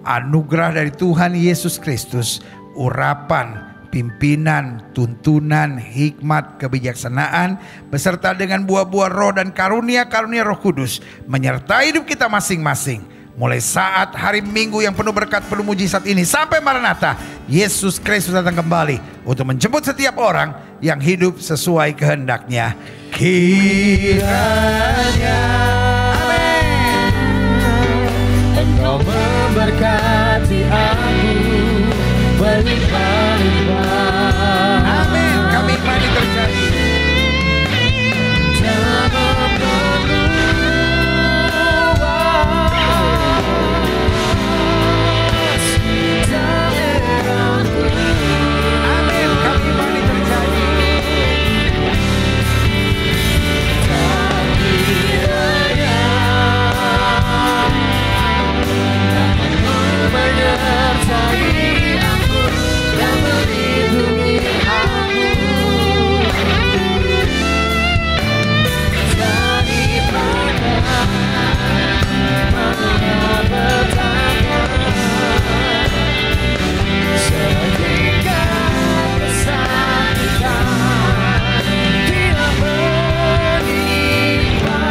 anugerah dari Tuhan Yesus Kristus, urapan, pimpinan, tuntunan, hikmat, kebijaksanaan, beserta dengan buah-buah roh dan karunia-karunia Roh Kudus menyertai hidup kita masing-masing. Mulai saat hari Minggu yang penuh berkat, penuh mujizat ini sampai Maranatha, Yesus Kristus datang kembali untuk menjemput setiap orang yang hidup sesuai kehendak-Nya. Kiranya Engkau memberkati berlimpah-limpah. Amin. Kami imani terjadi. Amin. Kami imani terjadi. Menyertai aku dan melindungi aku daripada malapetaka, sehingga kesakitan tidak menimpa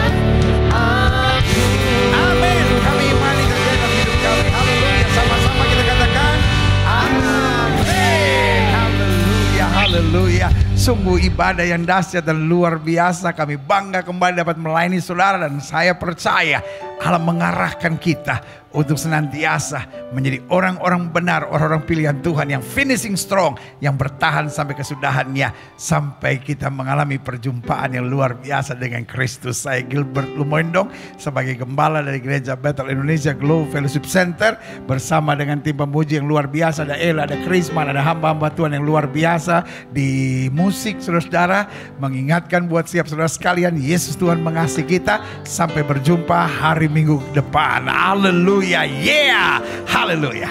aku. Amin. Kami imani terjadi dalam hidup kami. Haleluya. Sama-sama kita katakan amin. Haleluya. Haleluya. Sungguh ibadah yang dahsyat dan luar biasa. Kami bangga kembali dapat melayani saudara, dan saya percaya Allah mengarahkan kita untuk senantiasa menjadi orang-orang benar, orang-orang pilihan Tuhan yang finishing strong, yang bertahan sampai kesudahannya, sampai kita mengalami perjumpaan yang luar biasa dengan Kristus. Saya Gilbert Lumoindong sebagai gembala dari Gereja Bethel Indonesia Glow Fellowship Center, bersama dengan tim pemuji yang luar biasa. Ada Ella, ada Krisman, ada hamba-hamba Tuhan yang luar biasa di musik, saudara-saudara, mengingatkan buat siap saudara sekalian, Yesus Tuhan mengasihi kita. Sampai berjumpa hari Minggu depan. Haleluya. Yeah. Haleluya.